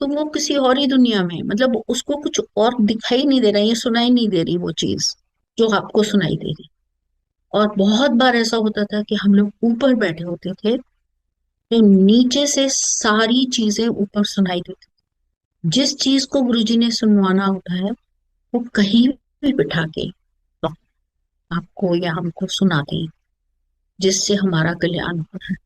तो वो किसी और ही दुनिया में, मतलब उसको कुछ और दिखाई नहीं दे रहा, ये सुनाई नहीं दे रही वो चीज जो आपको सुनाई दे रही। और बहुत बार ऐसा होता था कि हम लोग ऊपर बैठे होते थे, तो नीचे से सारी चीजें ऊपर सुनाई देती। जिस चीज को गुरुजी ने सुनवाना होता है, वो कहीं भी बिठा के आपको या हमको सुनाते हैं, जिससे हमारा कल्याण हो रहा है।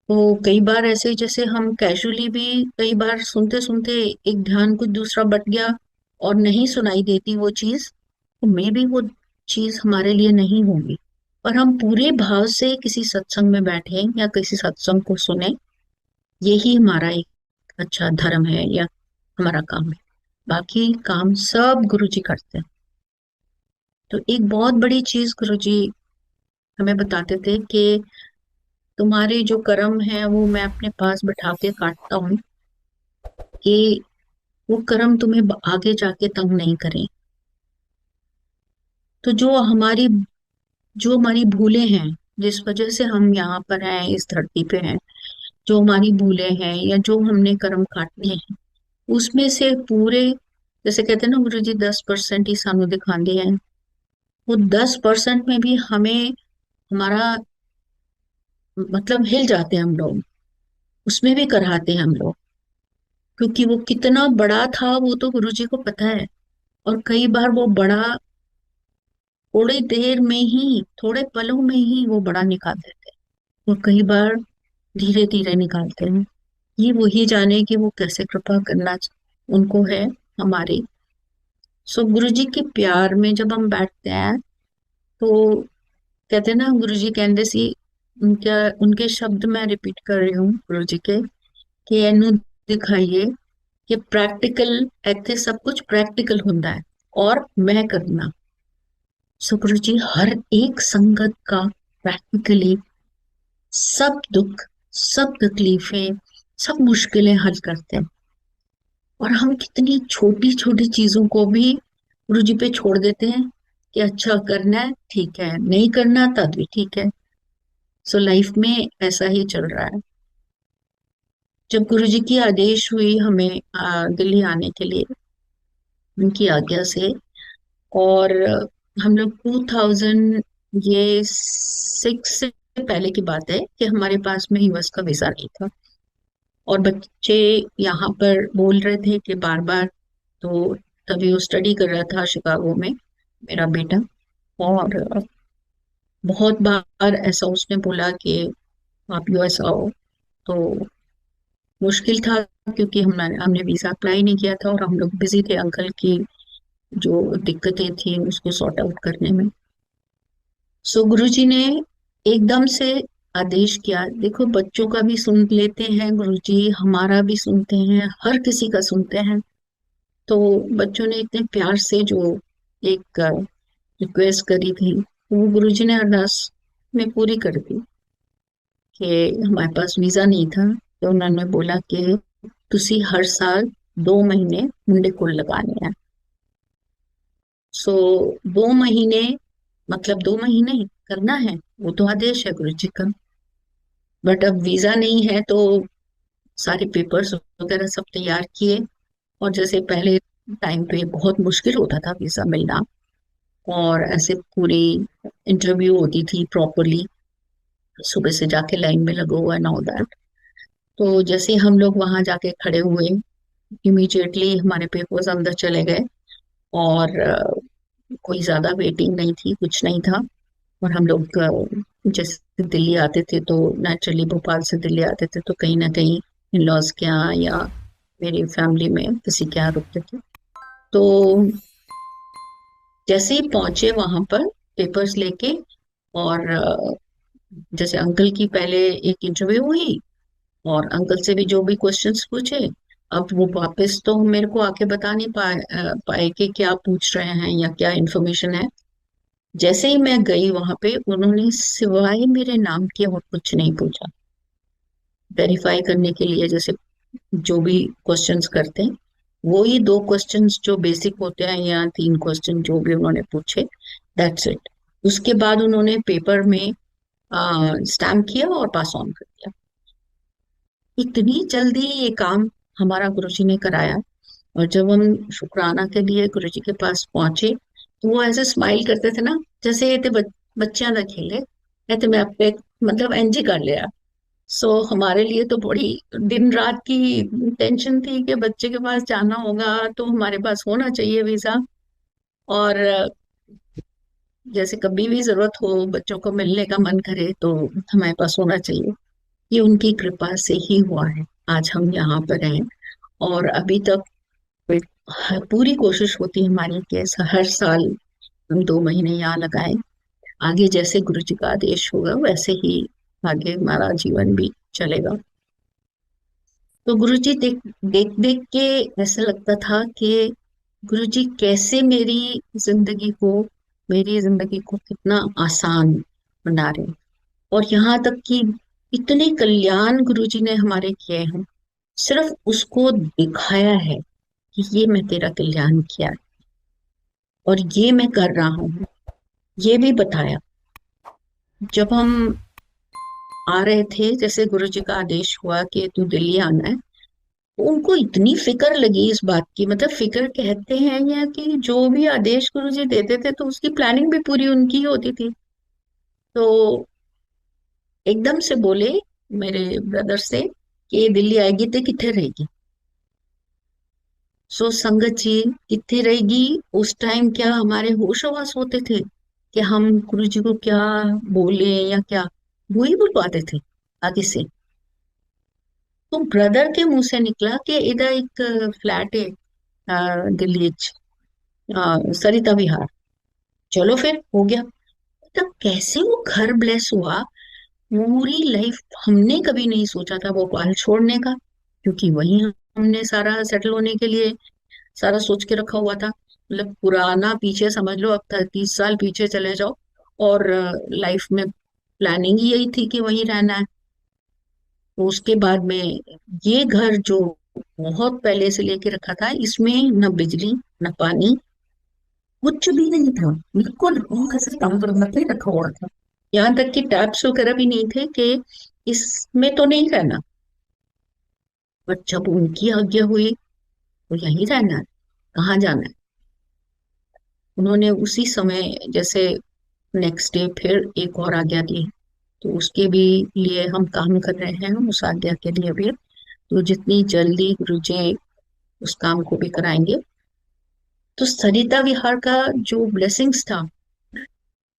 तो कई बार ऐसे, जैसे हम कैजुअली भी कई बार सुनते सुनते एक ध्यान कुछ दूसरा बट गया और नहीं सुनाई देती वो चीज, तो मे भी वो चीज हमारे लिए नहीं होगी। पर हम पूरे भाव से किसी सत्संग में बैठे या किसी सत्संग को सुने, यही हमारा एक अच्छा धर्म है या हमारा काम है। बाकी काम सब गुरु जी करते हैं। तो एक बहुत बड़ी चीज गुरु जी हमें बताते थे कि तुम्हारे जो कर्म है वो मैं अपने पास बिठा के काटता हूँ, कि वो कर्म तुम्हें आगे जाके तंग नहीं करें। तो जो हमारी भूलें हैं, जिस वजह से हम यहाँ पर हैं, इस धरती पे हैं, जो हमारी भूलें हैं या जो हमने कर्म काटने हैं, उसमें से पूरे, जैसे कहते हैं ना गुरु जी, 10% ही सानू दिखाते हैं। वो 10% में भी हमें हमारा मतलब हिल जाते हैं हम लोग, उसमें भी कराते हैं हम लोग, क्योंकि वो कितना बड़ा था वो तो गुरु जी को पता है। और कई बार वो बड़ा थोड़ी देर में ही, थोड़े पलों में ही वो बड़ा निकाल देते हैं, और कई बार धीरे धीरे निकालते हैं। ये वही जाने कि वो कैसे कृपा करना उनको है हमारी। सो गुरु जी के प्यार में जब हम बैठते हैं, तो कहते हैं ना गुरु जी कहते सी, उनका उनके शब्द मैं रिपीट कर रही हूँ गुरु जी के, कि एनू दिखाइए कि प्रैक्टिकल, ਇੱਥੇ सब कुछ प्रैक्टिकल होता है और मैं करना। सो गुरु जी हर एक संगत का प्रैक्टिकली सब दुख, सब तकलीफें, सब मुश्किलें हल करते हैं। और हम कितनी छोटी छोटी चीजों को भी गुरु जी पे छोड़ देते हैं, कि अच्छा करना है ठीक है, नहीं करना तब भी ठीक है। सो लाइफ में ऐसा ही चल रहा है। जब गुरु जी की आदेश हुई हमें दिल्ली आने के लिए, उनकी आज्ञा से, और हम लोग 2000 ये 6 से पहले की बात है कि हमारे पास में यूएस का वीजा नहीं था, और बच्चे यहाँ पर बोल रहे थे कि बार बार। तो तभी वो स्टडी कर रहा था शिकागो में, मेरा बेटा। और बहुत बार ऐसा उसने बोला कि आप यूएस आओ। तो मुश्किल था, क्योंकि हमने वीजा अप्लाई नहीं किया था, और हम लोग बिजी थे अंकल की जो दिक्कतें थी उसको सॉर्ट आउट करने में। सो गुरुजी ने एकदम से आदेश किया, देखो बच्चों का भी सुन लेते हैं गुरुजी, हमारा भी सुनते हैं, हर किसी का सुनते हैं। तो बच्चों ने इतने प्यार से जो एक रिक्वेस्ट करी थी, वो गुरुजी ने अरदास में पूरी कर दी। कि हमारे पास वीजा नहीं था, तो उन्होंने बोला कि तुसी हर साल 2 महीने मुंडे कुल लगाने हैं। सो 2 महीने, मतलब 2 महीने करना है, वो तो आदेश है गुरु जी का। बट अब वीजा नहीं है, तो सारे पेपर्स वगैरह सब तैयार किए। और जैसे पहले टाइम पे बहुत मुश्किल होता था वीजा मिलना, और ऐसे पूरी इंटरव्यू होती थी प्रॉपरली, सुबह से जाके लाइन में लगो हुआ एंड ऑल दैट। तो जैसे ही हम लोग वहां जाके खड़े हुए, इमीडिएटली हमारे पेपर्स अंदर चले गए। और कोई ज्यादा वेटिंग नहीं थी, कुछ नहीं था। और हम लोग जैसे दिल्ली आते थे तो नेचुरली भोपाल से दिल्ली आते थे तो कहीं ना कहीं इन लॉज के यहाँ या मेरी फैमिली में किसी के यहाँ रुकते थे। तो जैसे ही पहुंचे वहां पर पेपर्स लेके, और जैसे अंकल की पहले एक इंटरव्यू हुई और अंकल से भी जो भी क्वेश्चंस पूछे। अब वो वापस तो मेरे को आके बता नहीं पाए कि क्या पूछ रहे हैं या क्या इन्फॉर्मेशन है। जैसे ही मैं गई वहां पे, उन्होंने सिवाय मेरे नाम के और कुछ नहीं पूछा। वेरीफाई करने के लिए जैसे जो भी क्वेश्चंस करते हैं, वो ही दो क्वेश्चंस जो बेसिक होते हैं या तीन क्वेश्चन जो भी उन्होंने पूछे, दैट्स इट। उसके बाद उन्होंने पेपर में स्टैम्प किया और पास ऑन कर दिया। इतनी जल्दी ये काम हमारा गुरुजी ने कराया। और जब हम शुक्राना के लिए गुरुजी के पास पहुंचे, तो वो ऐसे स्माइल करते थे ना, जैसे ये थे बच्चियां ना खेले, कहते मैं आप पे मतलब एंजी कर लिया। सो हमारे लिए तो बड़ी दिन रात की टेंशन थी कि बच्चे के पास जाना होगा तो हमारे पास होना चाहिए वीजा। और जैसे कभी भी जरूरत हो, बच्चों को मिलने का मन करे तो हमारे पास होना चाहिए। ये उनकी कृपा से ही हुआ है, आज हम यहाँ पर हैं। और अभी तक पूरी कोशिश होती है हमारी कि हर साल हम 2 महीने यहाँ लगाएं। आगे जैसे गुरु जी का आदेश होगा वैसे ही आगे हमारा जीवन भी चलेगा। तो गुरु जी देख देख देख के ऐसा लगता था कि गुरु जी कैसे मेरी जिंदगी को कितना आसान बना रहे हैं। और यहाँ तक कि इतने कल्याण गुरु जी ने हमारे किए हैं, सिर्फ उसको दिखाया है कि ये मैं तेरा कल्याण किया है और ये मैं कर रहा हूँ, ये भी बताया। जब हम आ रहे थे, जैसे गुरु जी का आदेश हुआ कि तू दिल्ली आना है, तो उनको इतनी फिक्र लगी इस बात की। मतलब फिक्र कहते हैं या कि जो भी आदेश गुरु जी देते थे तो उसकी प्लानिंग भी पूरी उनकी ही होती थी। तो एकदम से बोले मेरे ब्रदर से कि ये दिल्ली आएगी तो कितने रहेगी। सो संगत जी, कितने रहेगी। उस टाइम क्या हमारे होश आवास होते थे कि हम गुरु जी को क्या बोले या क्या, वो ही बोल पाते थे आगे से। तो ब्रदर के मुंह से निकला कि इधर एक फ्लैट है दिल्ली सरिता विहार, चलो फिर हो गया। तब कैसे वो घर ब्लेस हुआ। पूरी लाइफ हमने कभी नहीं सोचा था भोपाल छोड़ने का, क्योंकि वहीं हमने सारा सेटल होने के लिए सारा सोच के रखा हुआ था। मतलब पुराना पीछे समझ लो, अब 30 साल पीछे चले जाओ, और लाइफ में प्लानिंग ही यही थी कि वहीं रहना है। तो उसके बाद में ये घर जो बहुत पहले से लेके रखा था, इसमें न बिजली न पानी, कुछ भी नहीं था। बिल्कुल उनका सिर्फ काम करना ही रखा हुआ था। यहाँ तक कि टैप्स वगैरह भी नहीं थे कि इसमें तो नहीं रहना। पर जब उनकी आज्ञा हुई तो यहीं रहना है, कहाँ जाना है। उन्होंने उसी समय जैसे नेक्स्ट डे फिर एक और आज्ञा दी। तो उसके भी लिए हम काम कर रहे हैं, उस आज्ञा के लिए भी। तो जितनी जल्दी गुरु जी उस काम को भी कराएंगे। तो सरिता विहार का जो ब्लेसिंग्स था,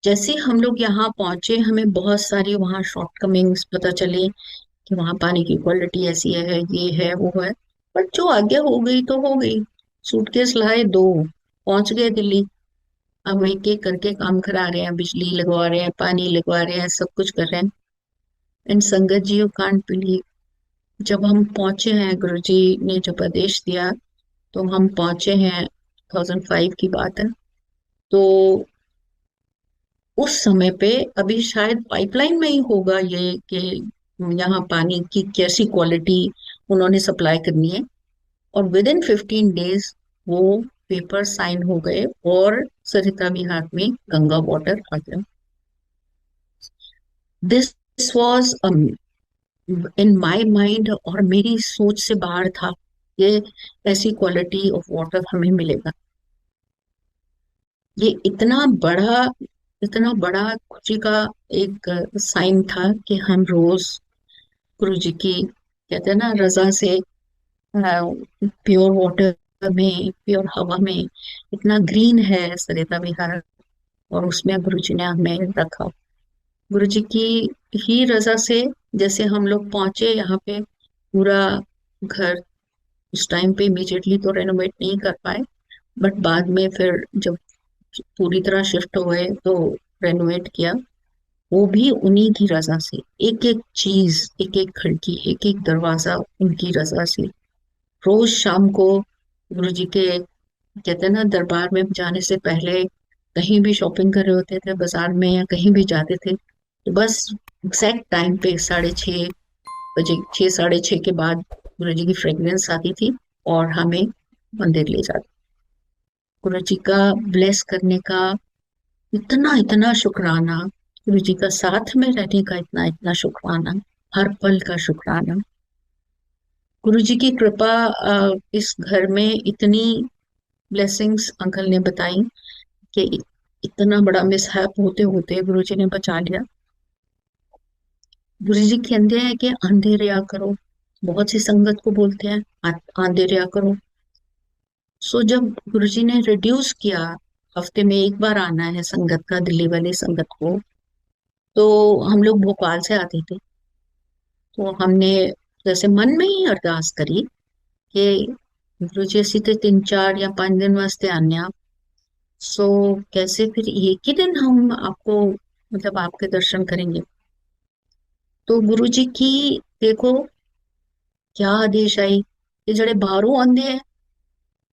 जैसे हम लोग यहाँ पहुंचे हमें बहुत सारी वहाँ शॉर्टकमिंग्स पता चले कि वहाँ पानी की क्वालिटी ऐसी है, ये है वो है। पर जो आज्ञा हो गई तो हो गई। सूटकेस लाए दो, पहुंच गए दिल्ली। अब एक एक करके काम करा रहे हैं, बिजली लगवा रहे हैं, पानी लगवा रहे हैं, सब कुछ कर रहे हैं। एंड संगत जी, यू कांट बिलीव, जब हम पहुंचे हैं, गुरु जी ने जब आदेश दिया तो हम पहुंचे हैं, 2005 की बात है। तो उस समय पे अभी शायद पाइपलाइन में ही होगा ये कि यहाँ पानी की कैसी क्वालिटी उन्होंने सप्लाई करनी है। और विद इन 15 डेज वो पेपर साइन हो गए और सरिता विहार में गंगा वाटर आ गया। This was in my mind, और मेरी सोच से बाहर था ये ऐसी क्वालिटी ऑफ वाटर हमें मिलेगा। ये इतना बड़ा इतना बड़ा गुरु जी का एक साइन था कि हम रोज गुरु जी की, कहते हैं ना, रजा से, प्योर वाटर में, प्योर हवा में, इतना ग्रीन है सरिता विहार, और उसमें गुरु जी ने हमें रखा। गुरु जी की ही रजा से जैसे हम लोग पहुंचे यहाँ पे, पूरा घर उस टाइम पे इमीडिएटली तो रेनोवेट नहीं कर पाए, बट बाद में फिर जब पूरी तरह शिफ्ट हो गए तो रेनोवेट किया। वो भी उन्हीं की रजा से, एक एक चीज, एक एक खिड़की, एक एक दरवाजा उनकी रजा से। रोज शाम को गुरु जी के, कहते हैं ना, दरबार में जाने से पहले कहीं भी शॉपिंग कर रहे होते थे बाजार में या कहीं भी जाते थे, तो बस एग्जैक्ट टाइम पे 6:30 बजे, 6, 6:30 के बाद गुरु जी की फ्रेग्रेंस आती थी और हमें मंदिर ले जाती। गुरु जी का ब्लेस करने का इतना इतना शुक्राना, गुरु जी का साथ में रहने का इतना इतना शुक्राना, हर पल का शुक्राना। गुरु जी की कृपा, इस घर में इतनी ब्लेसिंग्स अंकल ने बताई कि इतना बड़ा मिसहैप होते होते गुरु जी ने बचा लिया। गुरु जी कहते हैं कि आंधे रिया करो, बहुत सी संगत को बोलते हैं आंधे रिया करो। सो जब गुरु जी ने रिड्यूस किया, हफ्ते में एक बार आना है संगत का, दिल्ली वाली संगत को, तो हम लोग भोपाल से आते थे, तो हमने जैसे मन में ही अरदास करी कि गुरु जी ਅਸੀਂ ਤੇ 3, 4 या 5 दिन वास्ते आने आप, सो कैसे फिर एक ही दिन हम आपको, मतलब आपके दर्शन करेंगे। तो गुरु जी की, देखो क्या आदेश आई कि जड़े बाहरों आंदे हैं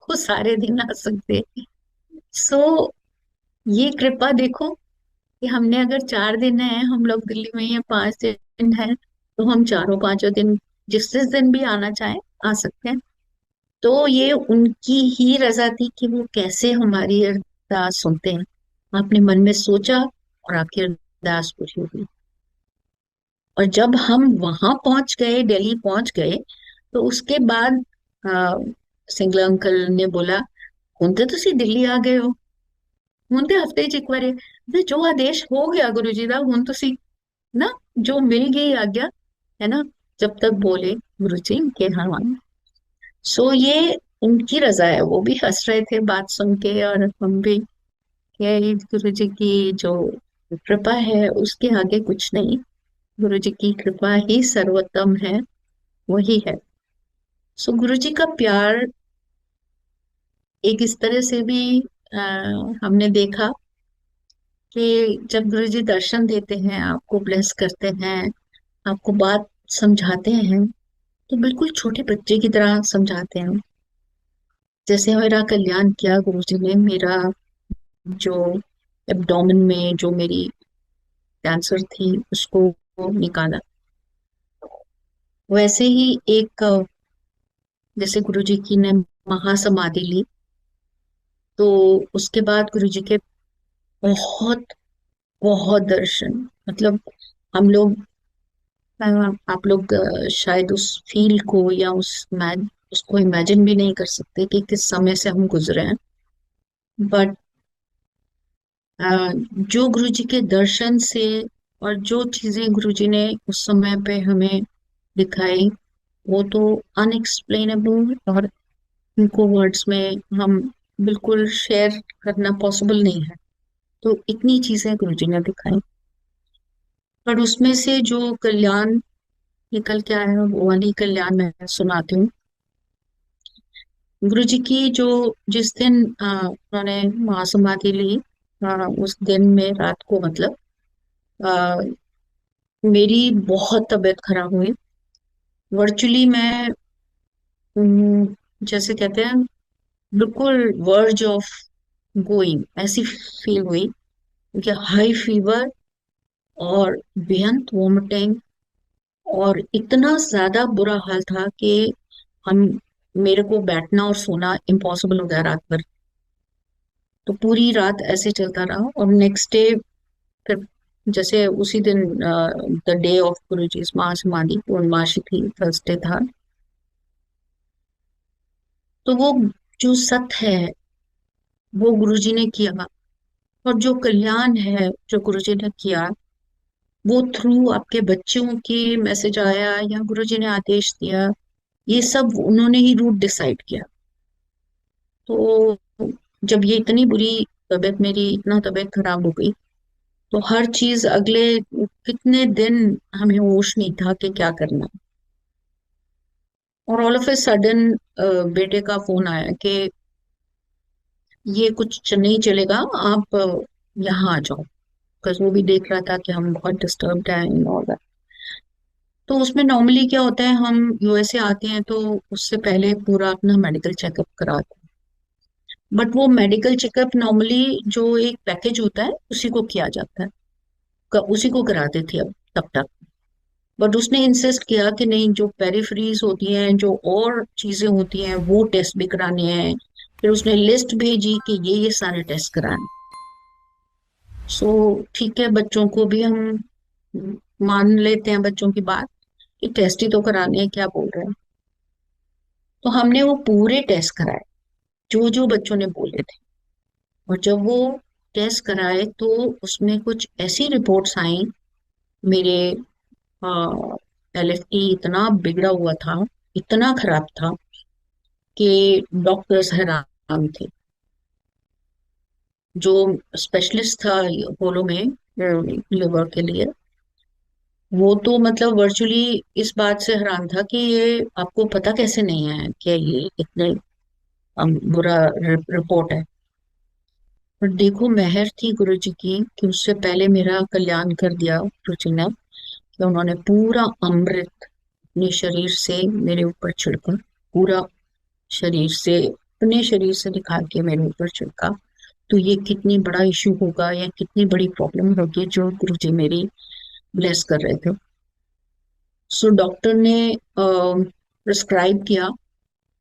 वो सारे दिन आ सकते। सो ये कृपा देखो कि हमने अगर 4 दिन है हम लोग दिल्ली में, या 5 दिन है, तो हम चारों पांचों दिन जिस जिस दिन भी आना चाहे आ सकते हैं। तो ये उनकी ही रजा थी कि वो कैसे हमारी अरदास सुनते हैं। आपने मन में सोचा और आपकी अरदास पूरी हुई। और जब हम वहां पहुंच गए, दिल्ली पहुंच गए, तो उसके बाद आ, सिंगला अंकल ने बोला, ਹੁਣ ਤੇ ਤੁਸੀਂ ਦਿੱਲੀ ਆ ਗਏ ਹੋ, ਹੁਣ ਤੇ ਹਫਤੇ 'ਚ ਇੱਕ ਵਾਰੀ, ਤੇ ਜੋ आदेश हो गया गुरु जी का, ਹੁਣ ਤੁਸੀਂ ना, जो मिल गई आज्ञा, है ना, जब तक बोले गुरु जी के हाँ। सो ये उनकी रजा है। वो भी हंस रहे थे बात सुन के, और हम भी, कि गुरु जी की जो कृपा है उसके आगे कुछ नहीं। गुरु जी की कृपा ही सर्वोत्तम है, वही है। सो गुरु जी का प्यार एक इस तरह से भी आ, हमने देखा कि जब गुरु जी दर्शन देते हैं, आपको ब्लेस करते हैं, आपको बात समझाते हैं, तो बिल्कुल छोटे बच्चे की तरह समझाते हैं। जैसे मेरा कल्याण किया गुरु जी ने, मेरा जो एब्डोमेन में जो मेरी कैंसर थी उसको निकाला, वैसे ही एक, जैसे गुरु जी की ने महासमाधि ली, तो उसके बाद गुरु जी के बहुत बहुत दर्शन, मतलब हम लोग, आप लोग शायद उस फील को या उसको इमेजिन भी नहीं कर सकते कि किस समय से हम गुजरे हैं। बट जो गुरु जी के दर्शन से, और जो चीजें गुरु जी ने उस समय पे हमें दिखाई, वो तो अनएक्सप्लेनेबल, और इनको वर्ड्स में हम बिल्कुल शेयर करना पॉसिबल नहीं है। तो इतनी चीजें गुरु जी ने दिखाई, पर उसमें से जो कल्याण निकल के आया वो वाली कल्याण मैं सुनाती हूँ। गुरु जी की जो, जिस दिन उन्होंने महासमाधि ली, उस दिन में रात को, मतलब आ, मेरी बहुत तबीयत खराब हुई। वर्चुअली मैं, जैसे कहते हैं, बिल्कुल वर्ज ऑफ गोइंग ऐसी फील हुई, क्योंकि हाई फीवर और बेअंत वोमिटिंग, और इतना ज्यादा बुरा हाल था कि हम मेरे को बैठना और सोना इम्पॉसिबल हो गया रात भर। तो पूरी रात ऐसे चलता रहा, और नेक्स्ट डे फिर, जैसे उसी दिन द डे ऑफ गुरु जी महासमाधि, पूर्णमासी थी, थर्सडे था, तो वो जो सत्य है वो गुरु जी ने किया। और जो कल्याण है जो गुरुजी ने किया, वो थ्रू आपके बच्चों की मैसेज आया या गुरुजी ने आदेश दिया, ये सब उन्होंने ही रूट डिसाइड किया। तो जब ये इतनी बुरी तबीयत, मेरी इतना तबीयत खराब हो गई, तो हर चीज अगले कितने दिन हमें होश नहीं था कि क्या करना। और ऑल ऑफ ए सडन बेटे का फोन आया कि ये कुछ नहीं चलेगा, आप यहाँ आ जाओ। बिकॉज वो भी देख रहा था कि हम बहुत डिस्टर्ब्ड हैं इन ऑल। तो उसमें नॉर्मली क्या होता है, हम यूएसए आते हैं तो उससे पहले पूरा अपना मेडिकल चेकअप कराते हैं। बट वो मेडिकल चेकअप नॉर्मली जो एक पैकेज होता है उसी को किया जाता है, उसी को कराते थे अब तब तक। बट उसने इंसिस्ट किया कि नहीं, जो पेरिफेरीज होती हैं, जो और चीजें होती हैं, वो टेस्ट भी कराने हैं। फिर उसने लिस्ट भेजी कि ये सारे टेस्ट कराने। सो ठीक है, बच्चों को भी हम मान लेते हैं बच्चों की बात कि टेस्ट ही तो कराने हैं, क्या बोल रहे हैं। तो हमने वो पूरे टेस्ट कराए जो जो बच्चों ने बोले थे। और जब वो टेस्ट कराए तो उसमें कुछ ऐसी रिपोर्ट्स आई। मेरे एलएफटी इतना बिगड़ा हुआ था, इतना खराब था कि डॉक्टर्स हैरान थे। जो स्पेशलिस्ट था अपोलो में लिवर के लिए, वो तो मतलब वर्चुअली इस बात से हैरान था कि ये आपको पता कैसे नहीं है कि ये इतने बुरा रिपोर्ट है। पर देखो, मेहर थी गुरु जी की कि उससे पहले मेरा कल्याण कर दिया गुरु जी ने, कि उन्होंने पूरा अमृत अपने शरीर से मेरे ऊपर छिड़का। पूरा शरीर से, अपने शरीर से निकाल के मेरे ऊपर छिड़का। तो ये कितनी बड़ा इशू होगा या कितनी बड़ी प्रॉब्लम होगी जो गुरु जी मेरी ब्लेस कर रहे थे। सो डॉक्टर ने प्रिस्क्राइब किया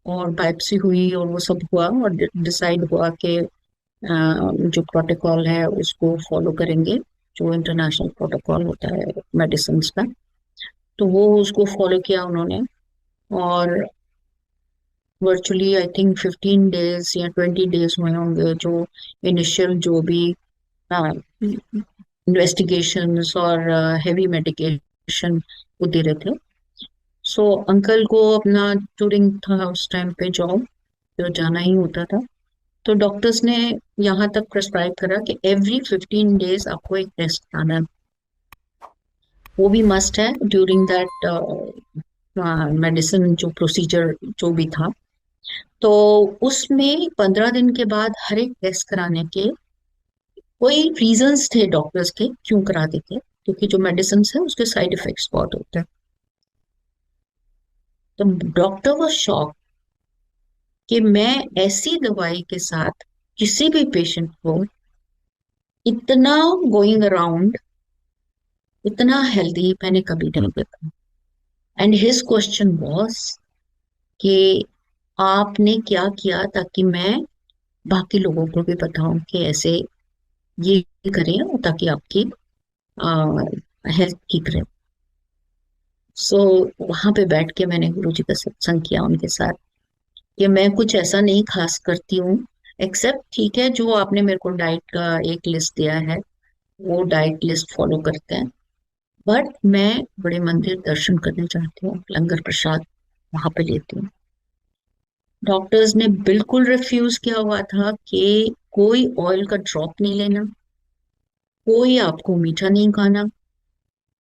और बायोप्सी हुई और वो सब हुआ और डिसाइड हुआ कि जो प्रोटोकॉल है उसको फॉलो करेंगे, जो इंटरनेशनल प्रोटोकॉल होता है मेडिसिन का। तो वो उसको फॉलो किया उन्होंने। और वर्चुअली आई थिंक 15 डेज या 20 डेज हुए होंगे, जो इनिशियल जो भी इन्वेस्टिगेशंस और हैवी मेडिकेशन वो दे रहे थे। सो अंकल को अपना टूरिंग था उस टाइम पे, जॉब तो जाना ही होता था। तो डॉक्टर्स ने यहाँ तक प्रेस्क्राइब करा कि एवरी 15 डेज आपको एक टेस्ट कराना है। वो भी मस्ट है ड्यूरिंग दैट मेडिसिन जो प्रोसीजर जो भी था। तो उसमें 15 दिन के बाद हर एक टेस्ट कराने के कोई रीजंस थे डॉक्टर्स के क्यों कराते थे, क्योंकि जो मेडिसिन है उसके साइड इफेक्ट्स बहुत होते हैं। तो डॉक्टर वो शॉक कि मैं ऐसी दवाई के साथ किसी भी पेशेंट को इतना गोइंग अराउंड, इतना हेल्दी मैंने कभी नहीं देखा। एंड हिज क्वेश्चन वाज कि आपने क्या किया ताकि मैं बाकी लोगों को भी बताऊं कि ऐसे ये करें ताकि आपकी हेल्थ ठीक रहे। सो वहां पे बैठ के मैंने गुरु जी का सत्संग किया उनके साथ कि मैं कुछ ऐसा नहीं खास करती हूँ, एक्सेप्ट ठीक है जो आपने मेरे को डाइट का एक लिस्ट दिया है, वो डाइट लिस्ट फॉलो करते हैं। बट मैं बड़े मंदिर दर्शन करने जाती हूँ, लंगर प्रसाद वहां पे लेती हूँ। डॉक्टर्स ने बिल्कुल रिफ्यूज किया हुआ था कि कोई ऑयल का ड्रॉप नहीं लेना, कोई आपको मीठा नहीं खाना,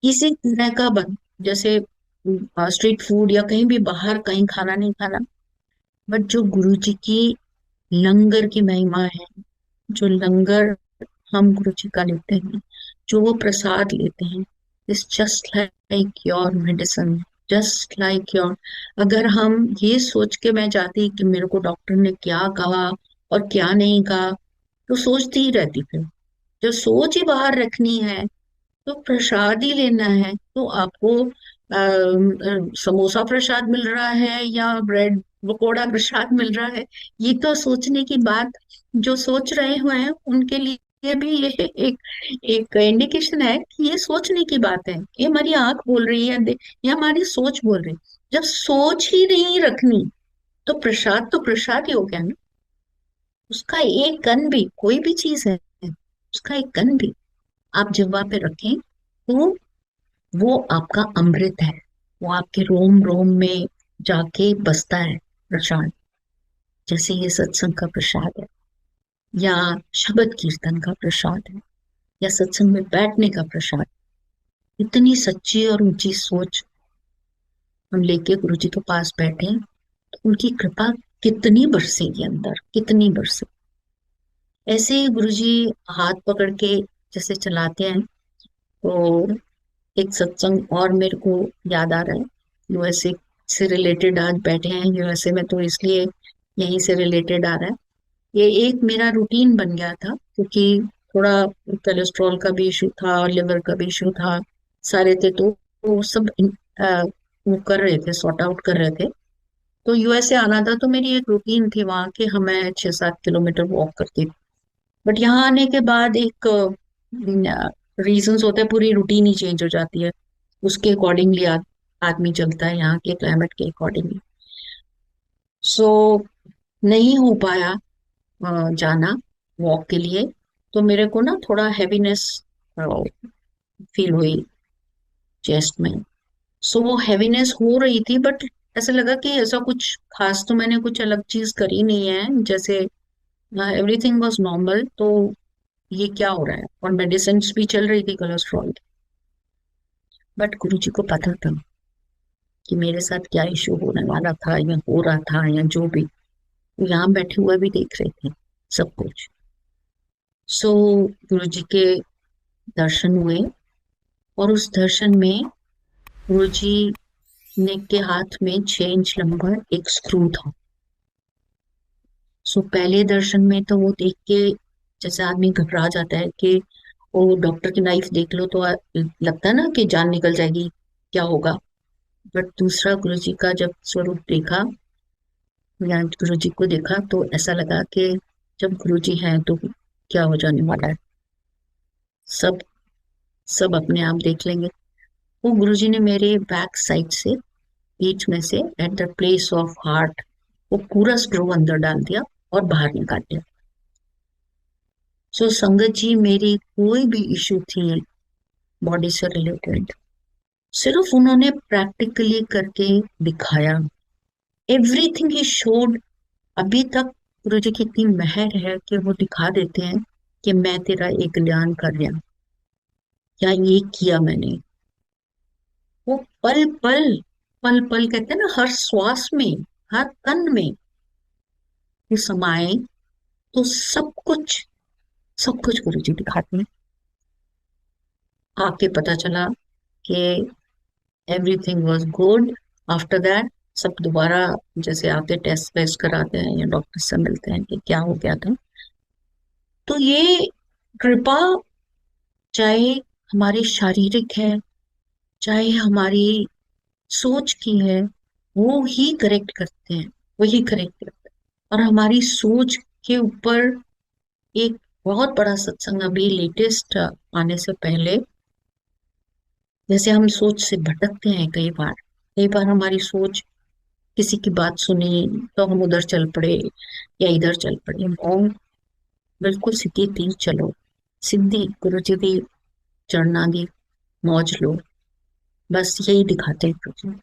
किसी तरह का जैसे स्ट्रीट फूड या कहीं भी बाहर कहीं खाना नहीं खाना। बट जो गुरु जी की लंगर की महिमा है, जो लंगर हम गुरु जी का लेते हैं, जो वो प्रसाद लेते हैं, इस just like your medicine, just like your. अगर हम ये सोच के मैं जाती कि मेरे को डॉक्टर ने क्या कहा और क्या नहीं कहा, तो सोचती ही रहती। फिर जो सोच ही बाहर रखनी है, तो प्रसाद ही लेना है, तो आपको समोसा प्रसाद मिल रहा है या ब्रेड पकोड़ा प्रसाद मिल रहा है, ये तो सोचने की बात। जो सोच रहे हुए हैं उनके लिए भी ये एक एक इंडिकेशन है कि ये सोचने की बात है। ये हमारी आंख बोल रही है, ये हमारी सोच बोल रही है। जब सोच ही नहीं रखनी, तो प्रसाद ही हो गया ना। उसका एक कण भी, कोई भी चीज है, उसका एक कण भी आप जिह्वा पे रखें तो वो आपका अमृत है। वो आपके रोम रोम में जाके बसता है प्रसाद। जैसे ये सत्संग का प्रसाद है, या शब्द कीर्तन का प्रसाद है, या सत्संग में बैठने का प्रसाद। इतनी सच्ची और ऊंची सोच हम लेके गुरु जी के पास बैठे, तो उनकी कृपा कितनी बरसेगी अंदर, कितनी बरसे। ऐसे ही गुरु जी हाथ पकड़ के जैसे चलाते हैं, तो एक सत्संग और मेरे को याद आ रहा है। यूएसए से रिलेटेड आज बैठे हैं यूएसए में, तो इसलिए यहीं से रिलेटेड आ रहा है। ये एक मेरा रूटीन बन गया था, क्योंकि थोड़ा कोलेस्ट्रॉल का भी इशू था और लिवर का भी इशू था, सारे थे। तो वो सब वो कर रहे थे, सॉर्ट आउट कर रहे थे। तो यूएसए आना था, तो मेरी एक रूटीन थी वहाँ की, हमें 6-7 किलोमीटर वॉक करती थी। बट यहाँ आने के बाद एक रीजंस होते हैं, पूरी रूटीन ही चेंज हो जाती है। उसके अकॉर्डिंगली आदमी चलता है, यहाँ के क्लाइमेट के अकॉर्डिंगली। सो नहीं हो पाया जाना वॉक के लिए। तो मेरे को ना थोड़ा हैवीनेस फील हुई चेस्ट में। सो वो हैवीनेस हो रही थी, बट ऐसा लगा कि ऐसा कुछ खास तो मैंने कुछ अलग चीज करी नहीं है, जैसे एवरीथिंग वाज नॉर्मल। तो ये क्या हो रहा है, और मेडिसिन भी चल रही थी कोलेस्ट्रॉल की। बट गुरु जी को पता था कि मेरे साथ क्या इशू होने वाला था, या हो रहा था, या जो भी। वो यहाँ बैठे हुए भी देख रहे थे सब कुछ। सो गुरु जी के दर्शन हुए, और उस दर्शन में गुरु जी ने के हाथ में 6 इंच लंबा एक स्क्रू था। सो पहले दर्शन में तो वो देख के जैसे आदमी घबरा जाता है कि वो डॉक्टर की नाइफ देख लो तो लगता है ना कि जान निकल जाएगी, क्या होगा। बट दूसरा गुरु जी का जब स्वरूप देखा, या गुरु जी को देखा, तो ऐसा लगा कि जब गुरु जी हैं तो क्या हो जाने वाला है, सब सब अपने आप देख लेंगे। वो गुरु जी ने मेरे बैक साइड से, बीच में से, at the place of heart, वो पूरा स्क्रू अंदर डाल दिया और बाहर निकाल दिया। सो संगत जी, मेरी कोई भी इशू थी बॉडी से रिलेटेड, सिर्फ उन्होंने प्रैक्टिकली करके दिखाया। Everything he showed. अभी तक गुरु जी की इतनी मेहर है कि वो दिखा देते हैं कि मैं तेरा एक कल्याण कर रहा हूं, या ये किया मैंने। वो पल पल, पल पल कहते हैं ना, हर श्वास में, हर कण में ये समाए। तो सब कुछ गुरु जी दिखाते हैं। आके पता चला कि everything was good. After that सब दोबारा जैसे आते टेस्ट वेस्ट कराते हैं, या डॉक्टर से मिलते हैं कि क्या हो गया था। तो ये कृपा, चाहे हमारी शारीरिक है, चाहे हमारी सोच की है, वो ही करेक्ट करते हैं, वही करेक्ट करते हैं। और हमारी सोच के ऊपर एक बहुत बड़ा सत्संग अभी लेटेस्ट आने से पहले, जैसे हम सोच से भटकते हैं कई बार हमारी सोच, किसी की बात सुनी तो हम उधर चल पड़े या इधर चल पड़े। मौन, बिल्कुल सीधी तीर चलो, सिद्धि गुरु जी दी चरणा दी मौज लो। बस यही दिखाते हैं गुरु जी।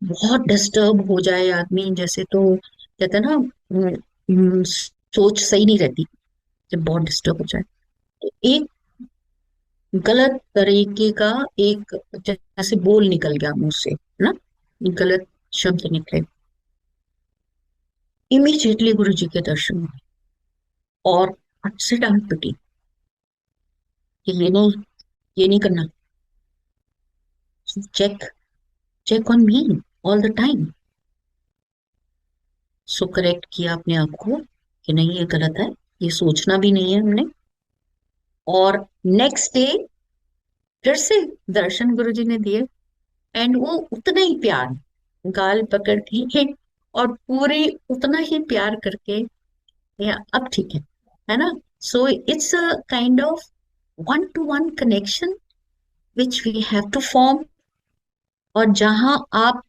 बहुत डिस्टर्ब हो जाए आदमी जैसे, तो कहते हैं ना, सोच सही नहीं रहती जब बहुत डिस्टर्ब हो जाए। तो एक गलत तरीके का एक जैसे बोल निकल गया मुंह से, है ना, एक गलत शब्द निकले, इमीडिएटली गुरु जी के दर्शन हुए, और फट से डांट पिटी कि ये नहीं करना। Check check on me all the time. So correct किया अपने आप को कि नहीं, ये गलत है, ये सोचना भी नहीं है हमने। और नेक्स्ट डे फिर से दर्शन गुरु जी ने दिए, एंड वो उतना ही प्यार, गाल पकड़ के और पूरे उतना ही प्यार करके, या अब ठीक है ना। So it's a kind of one to one connection which we have to form. और जहां आप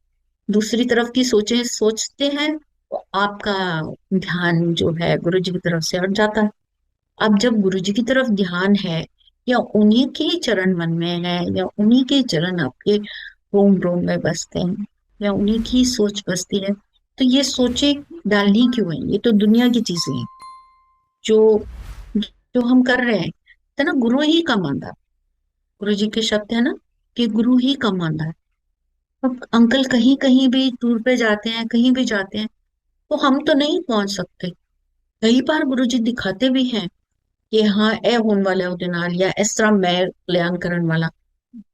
दूसरी तरफ की सोचें सोचते हैं, तो आपका ध्यान जो है गुरु जी की तरफ से हट जाता है। अब जब गुरु जी की तरफ ध्यान है, या उन्हीं के ही चरण मन में है, या उन्हीं के चरण आपके रोम रोम में बसते हैं, या उन्हीं की सोच बसती है, तो ये सोचे डालनी क्यों है? ये तो दुनिया की चीजें हैं जो जो हम कर रहे हैं। तो ना गुरु ही कम आंदा, गुरु जी के शब्द है ना कि गुरु ही कम आंदा है। अब अंकल कहीं कहीं भी टूर पे जाते हैं, कहीं भी जाते हैं, तो हम तो नहीं पहुंच सकते। कई बार गुरु जी दिखाते भी हैं कि हाँ ए होने वाला ਉਹਦੇ ਨਾਲ, या इस तरह मैं कल्याण करने वाला,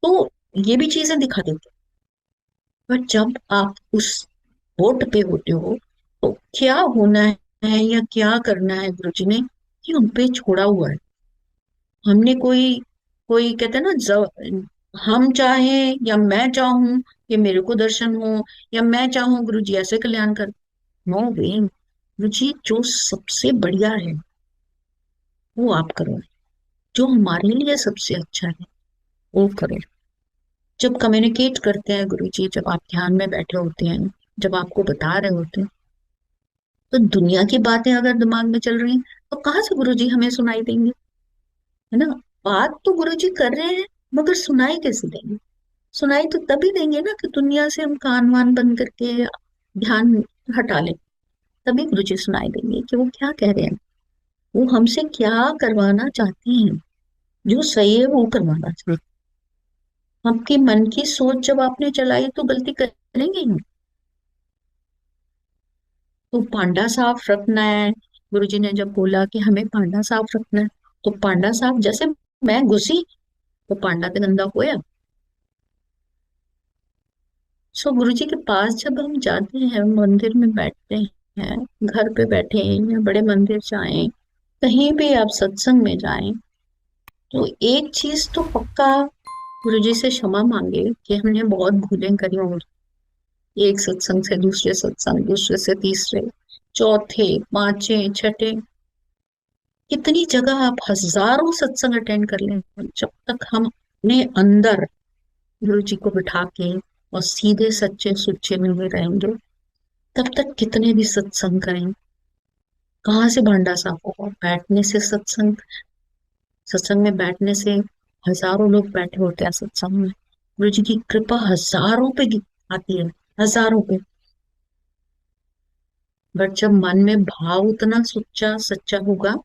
तो ये भी चीजें दिखा देते हैं। पर जब आप उस बोट पे होते हो, तो क्या होना है या क्या करना है गुरु जी ने, कि उन पे छोड़ा हुआ है। हमने कोई कोई कहते हैं ना हम चाहें या मैं चाहूं कि मेरे को दर्शन हो, या मैं चाहूं गुरु जी ऐसे कल्याण कर, नो वे। गुरु जी जो सबसे बढ़िया है वो आप करो, जो हमारे लिए सबसे अच्छा है वो करो। जब कम्युनिकेट करते हैं गुरु जी, जब आप ध्यान में बैठे होते हैं, जब आपको बता रहे होते हैं, तो दुनिया की बातें अगर दिमाग में चल रही हैं, तो कहाँ से गुरु जी हमें सुनाई देंगे? है ना? बात तो गुरु जी कर रहे हैं, मगर सुनाई कैसे देंगे? सुनाई तो तभी देंगे ना कि दुनिया से हम कान वान बंद करके ध्यान हटा लें। तभी गुरु जी सुनाई देंगे कि वो क्या कह रहे हैं, वो हमसे क्या करवाना चाहते हैं। जो सही है वो करवाना चाहिए। आपके मन की सोच जब आपने चलाई तो गलती करेंगे ही। तो पांडा साफ रखना है, गुरुजी ने जब बोला कि हमें पांडा साफ रखना है, तो पांडा साफ जैसे मैं घुसी तो पांडा तो गंदा होया। सो गुरुजी के पास जब हम जाते हैं, मंदिर में बैठते हैं, घर पे बैठे हैं या बड़े मंदिर जाएं, कहीं भी आप सत्संग में जाएं, तो एक चीज तो पक्का गुरुजी से क्षमा मांगे कि हमने बहुत भूलें करी होंगी। एक सत्संग से दूसरे सत्संग, दूसरे से तीसरे, चौथे, पांचवे, छठे, कितनी जगह आप हजारों सत्संग अटेंड कर लें, जब तक हम अपने अंदर गुरु जी को बिठा के और सीधे सच्चे सुच्चे में हुए रहेंगे, तब तक कितने भी सत्संग करें, कहाँ से भांडा साफ होगा? बैठने से सत्संग, सत्संग में बैठने से हजारों लोग बैठे होते हैं सत्संग में, गुरु जी की कृपा हजारों पे आती है, हजारों पे। बट जब मन में भाव उतना सच्चा सच्चा होगा,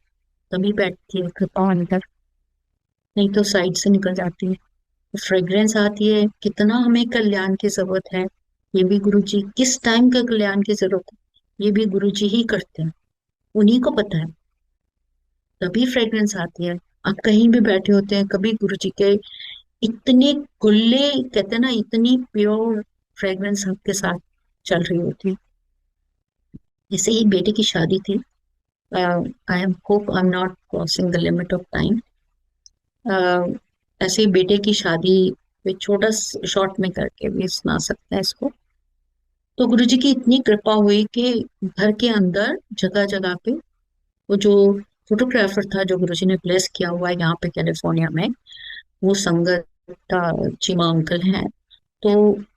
तभी बैठती है कृपा अंदर, नहीं तो साइड से निकल जाती है। फ्रेग्रेंस आती है, कितना हमें कल्याण की जरूरत है, ये भी गुरु जी, किस टाइम का कल्याण की जरूरत है, ये भी गुरु जी ही करते हैं, उन्हीं को पता है। तभी फ्रेग्रेंस आती है। आप कहीं भी बैठे होते हैं, कभी गुरु जी के इतने खुले, कहते हैं ना, इतनी प्योर फ्रेग्रेंस आपके साथ चल रही होती है। जैसे ही बेटे की शादी थी, I am hope I am not crossing the limit of time. ऐसे ही बेटे की शादी पे छोटा शॉर्ट में करके भी सुना सकते हैं इसको। तो गुरु जी की इतनी कृपा हुई कि घर के अंदर जगह जगह पे वो जो फोटोग्राफर था जो गुरु जी ने प्लेस किया हुआ है यहाँ पे कैलिफोर्निया में, वो संगत चीमा अंकल हैं। तो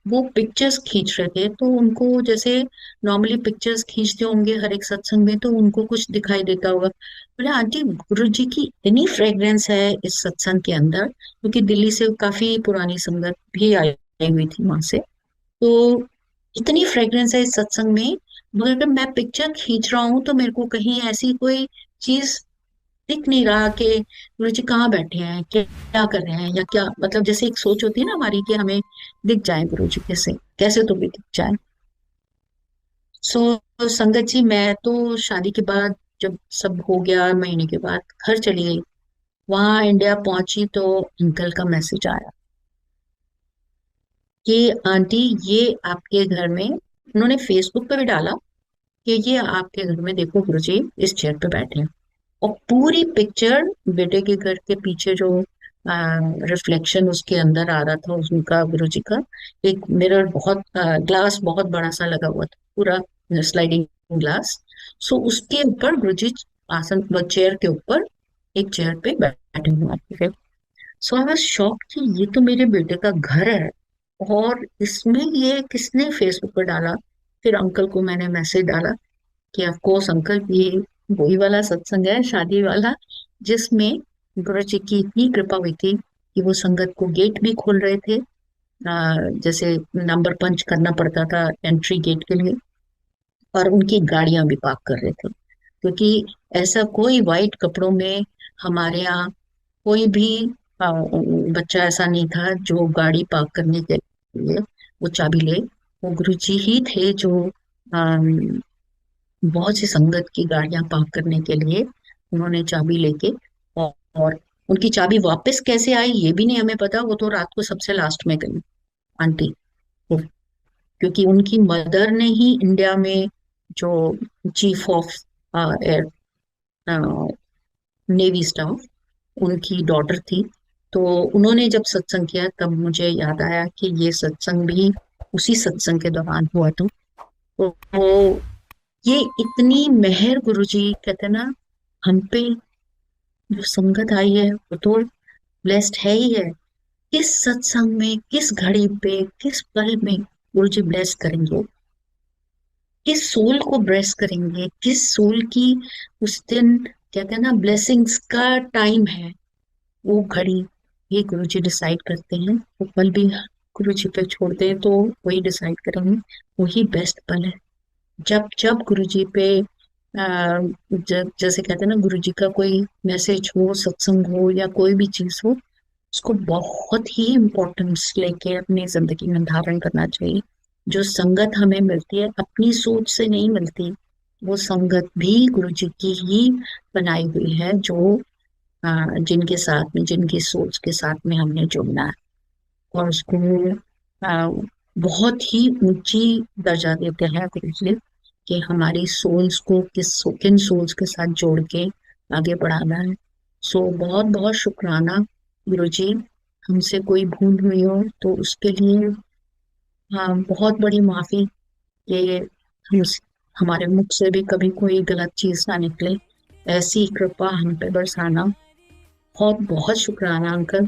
वो पिक्चर्स खींच रहे थे, तो उनको जैसे नॉर्मली पिक्चर्स खींचते होंगे हर एक सत्संग में, तो उनको कुछ दिखाई देता होगा। बोले आंटी गुरु जी की इतनी फ्रेग्रेंस है इस सत्संग के अंदर, क्योंकि दिल्ली से काफी पुरानी संगत भी आई आई हुई थी वहां से। तो इतनी फ्रेग्रेंस है इस सत्संग में, मगर अगर मैं पिक्चर खींच रहा हूँ तो मेरे को कहीं ऐसी कोई चीज दिख नहीं रहा कि गुरु जी कहाँ बैठे हैं, क्या कर रहे हैं, या क्या, मतलब जैसे एक सोच होती है ना हमारी कि हमें दिख जाए गुरु जी, कैसे कैसे तो भी दिख जाए। सो संगत जी, मैं तो शादी के बाद जब सब हो गया, महीने के बाद घर चली गई। वहां इंडिया पहुंची तो अंकल का मैसेज आया कि आंटी ये आपके घर में, उन्होंने फेसबुक पे भी डाला कि ये आपके घर में देखो गुरु जी इस चेयर पे बैठे हैं। और पूरी पिक्चर बेटे के घर के पीछे जो रिफ्लेक्शन उसके अंदर आ रहा था उनका, गुरु जी का एक मिरर, बहुत ग्लास बहुत बड़ा सा लगा हुआ था पूरा, स्लाइडिंग ग्लास। सो उसके ऊपर गुरु जी आसन, चेयर के ऊपर एक चेयर पे बैठे हुए थे। सो आई वाज शॉक कि ये तो मेरे बेटे का घर है, और इसमें ये किसने फेसबुक पर डाला। फिर अंकल को मैंने मैसेज डाला कि ऑफ कोर्स अंकल, ये वही वाला सत्संग है शादी वाला, जिसमें गुरु जी की इतनी कृपा हुई थी कि वो संगत को गेट भी खोल रहे थे। जैसे नंबर पंच करना पड़ता था एंट्री गेट के लिए, और उनकी गाड़ियां भी पार्क कर रहे थे, क्योंकि ऐसा कोई वाइट कपड़ों में हमारे यहाँ कोई भी बच्चा ऐसा नहीं था जो गाड़ी पार्क करने के लिए वो चाबी ले। वो गुरु जी ही थे जो अम, बहुत सी संगत की गाड़ियां पार्क करने के लिए उन्होंने चाबी लेके, और उनकी चाबी वापस कैसे आई ये भी नहीं हमें पता, वो तो रात को सबसे लास्ट में गई आंटी। वो- क्योंकि उनकी मदर ने ही इंडिया में जो chief of air navy staff उनकी डॉटर थी। तो उन्होंने जब सत्संग किया तब मुझे याद आया कि ये सत्संग भी उसी सत्संग के दौरान हुआ। तो ये इतनी मेहर गुरु जी कहते हैं ना हम पे, जो संगत आई है वो तो ब्लेस्ड है ही है। किस सत्संग में, किस घड़ी पे, किस पल में गुरु जी ब्लेस करेंगे, किस सोल को ब्लेस करेंगे, किस सोल की उस दिन कहते हैं ना ब्लेसिंग्स का टाइम है, वो घड़ी ये गुरु जी डिसाइड करते हैं। वो पल भी गुरु जी पे छोड़ते हैं तो वही डिसाइड करेंगे, वही बेस्ट पल है। जब जब गुरु जी पे जैसे कहते हैं ना गुरु जी का कोई मैसेज हो, सत्संग हो या कोई भी चीज हो, उसको बहुत ही इम्पोर्टेंस लेके अपनी जिंदगी में धारण करना चाहिए। जो संगत हमें मिलती है अपनी सोच से नहीं मिलती, वो संगत भी गुरु जी की ही बनाई हुई है, जो जिनके साथ में, जिनकी सोच के साथ में हमने जुड़ना है, और उसको आ, बहुत ही ऊंची दर्जा देते हैं गुरु जी कि हमारी सोल्स को किन सोल्स के साथ जोड़ के आगे बढ़ाना है। सो बहुत बहुत शुक्राना गुरु जी। हमसे कोई भूल हुई हो तो उसके लिए हाँ बहुत बड़ी माफी। ये हम हमारे मुख से भी कभी कोई गलत चीज ना निकले, ऐसी कृपा हम पे बरसाना। बहुत बहुत शुक्राना अंकल।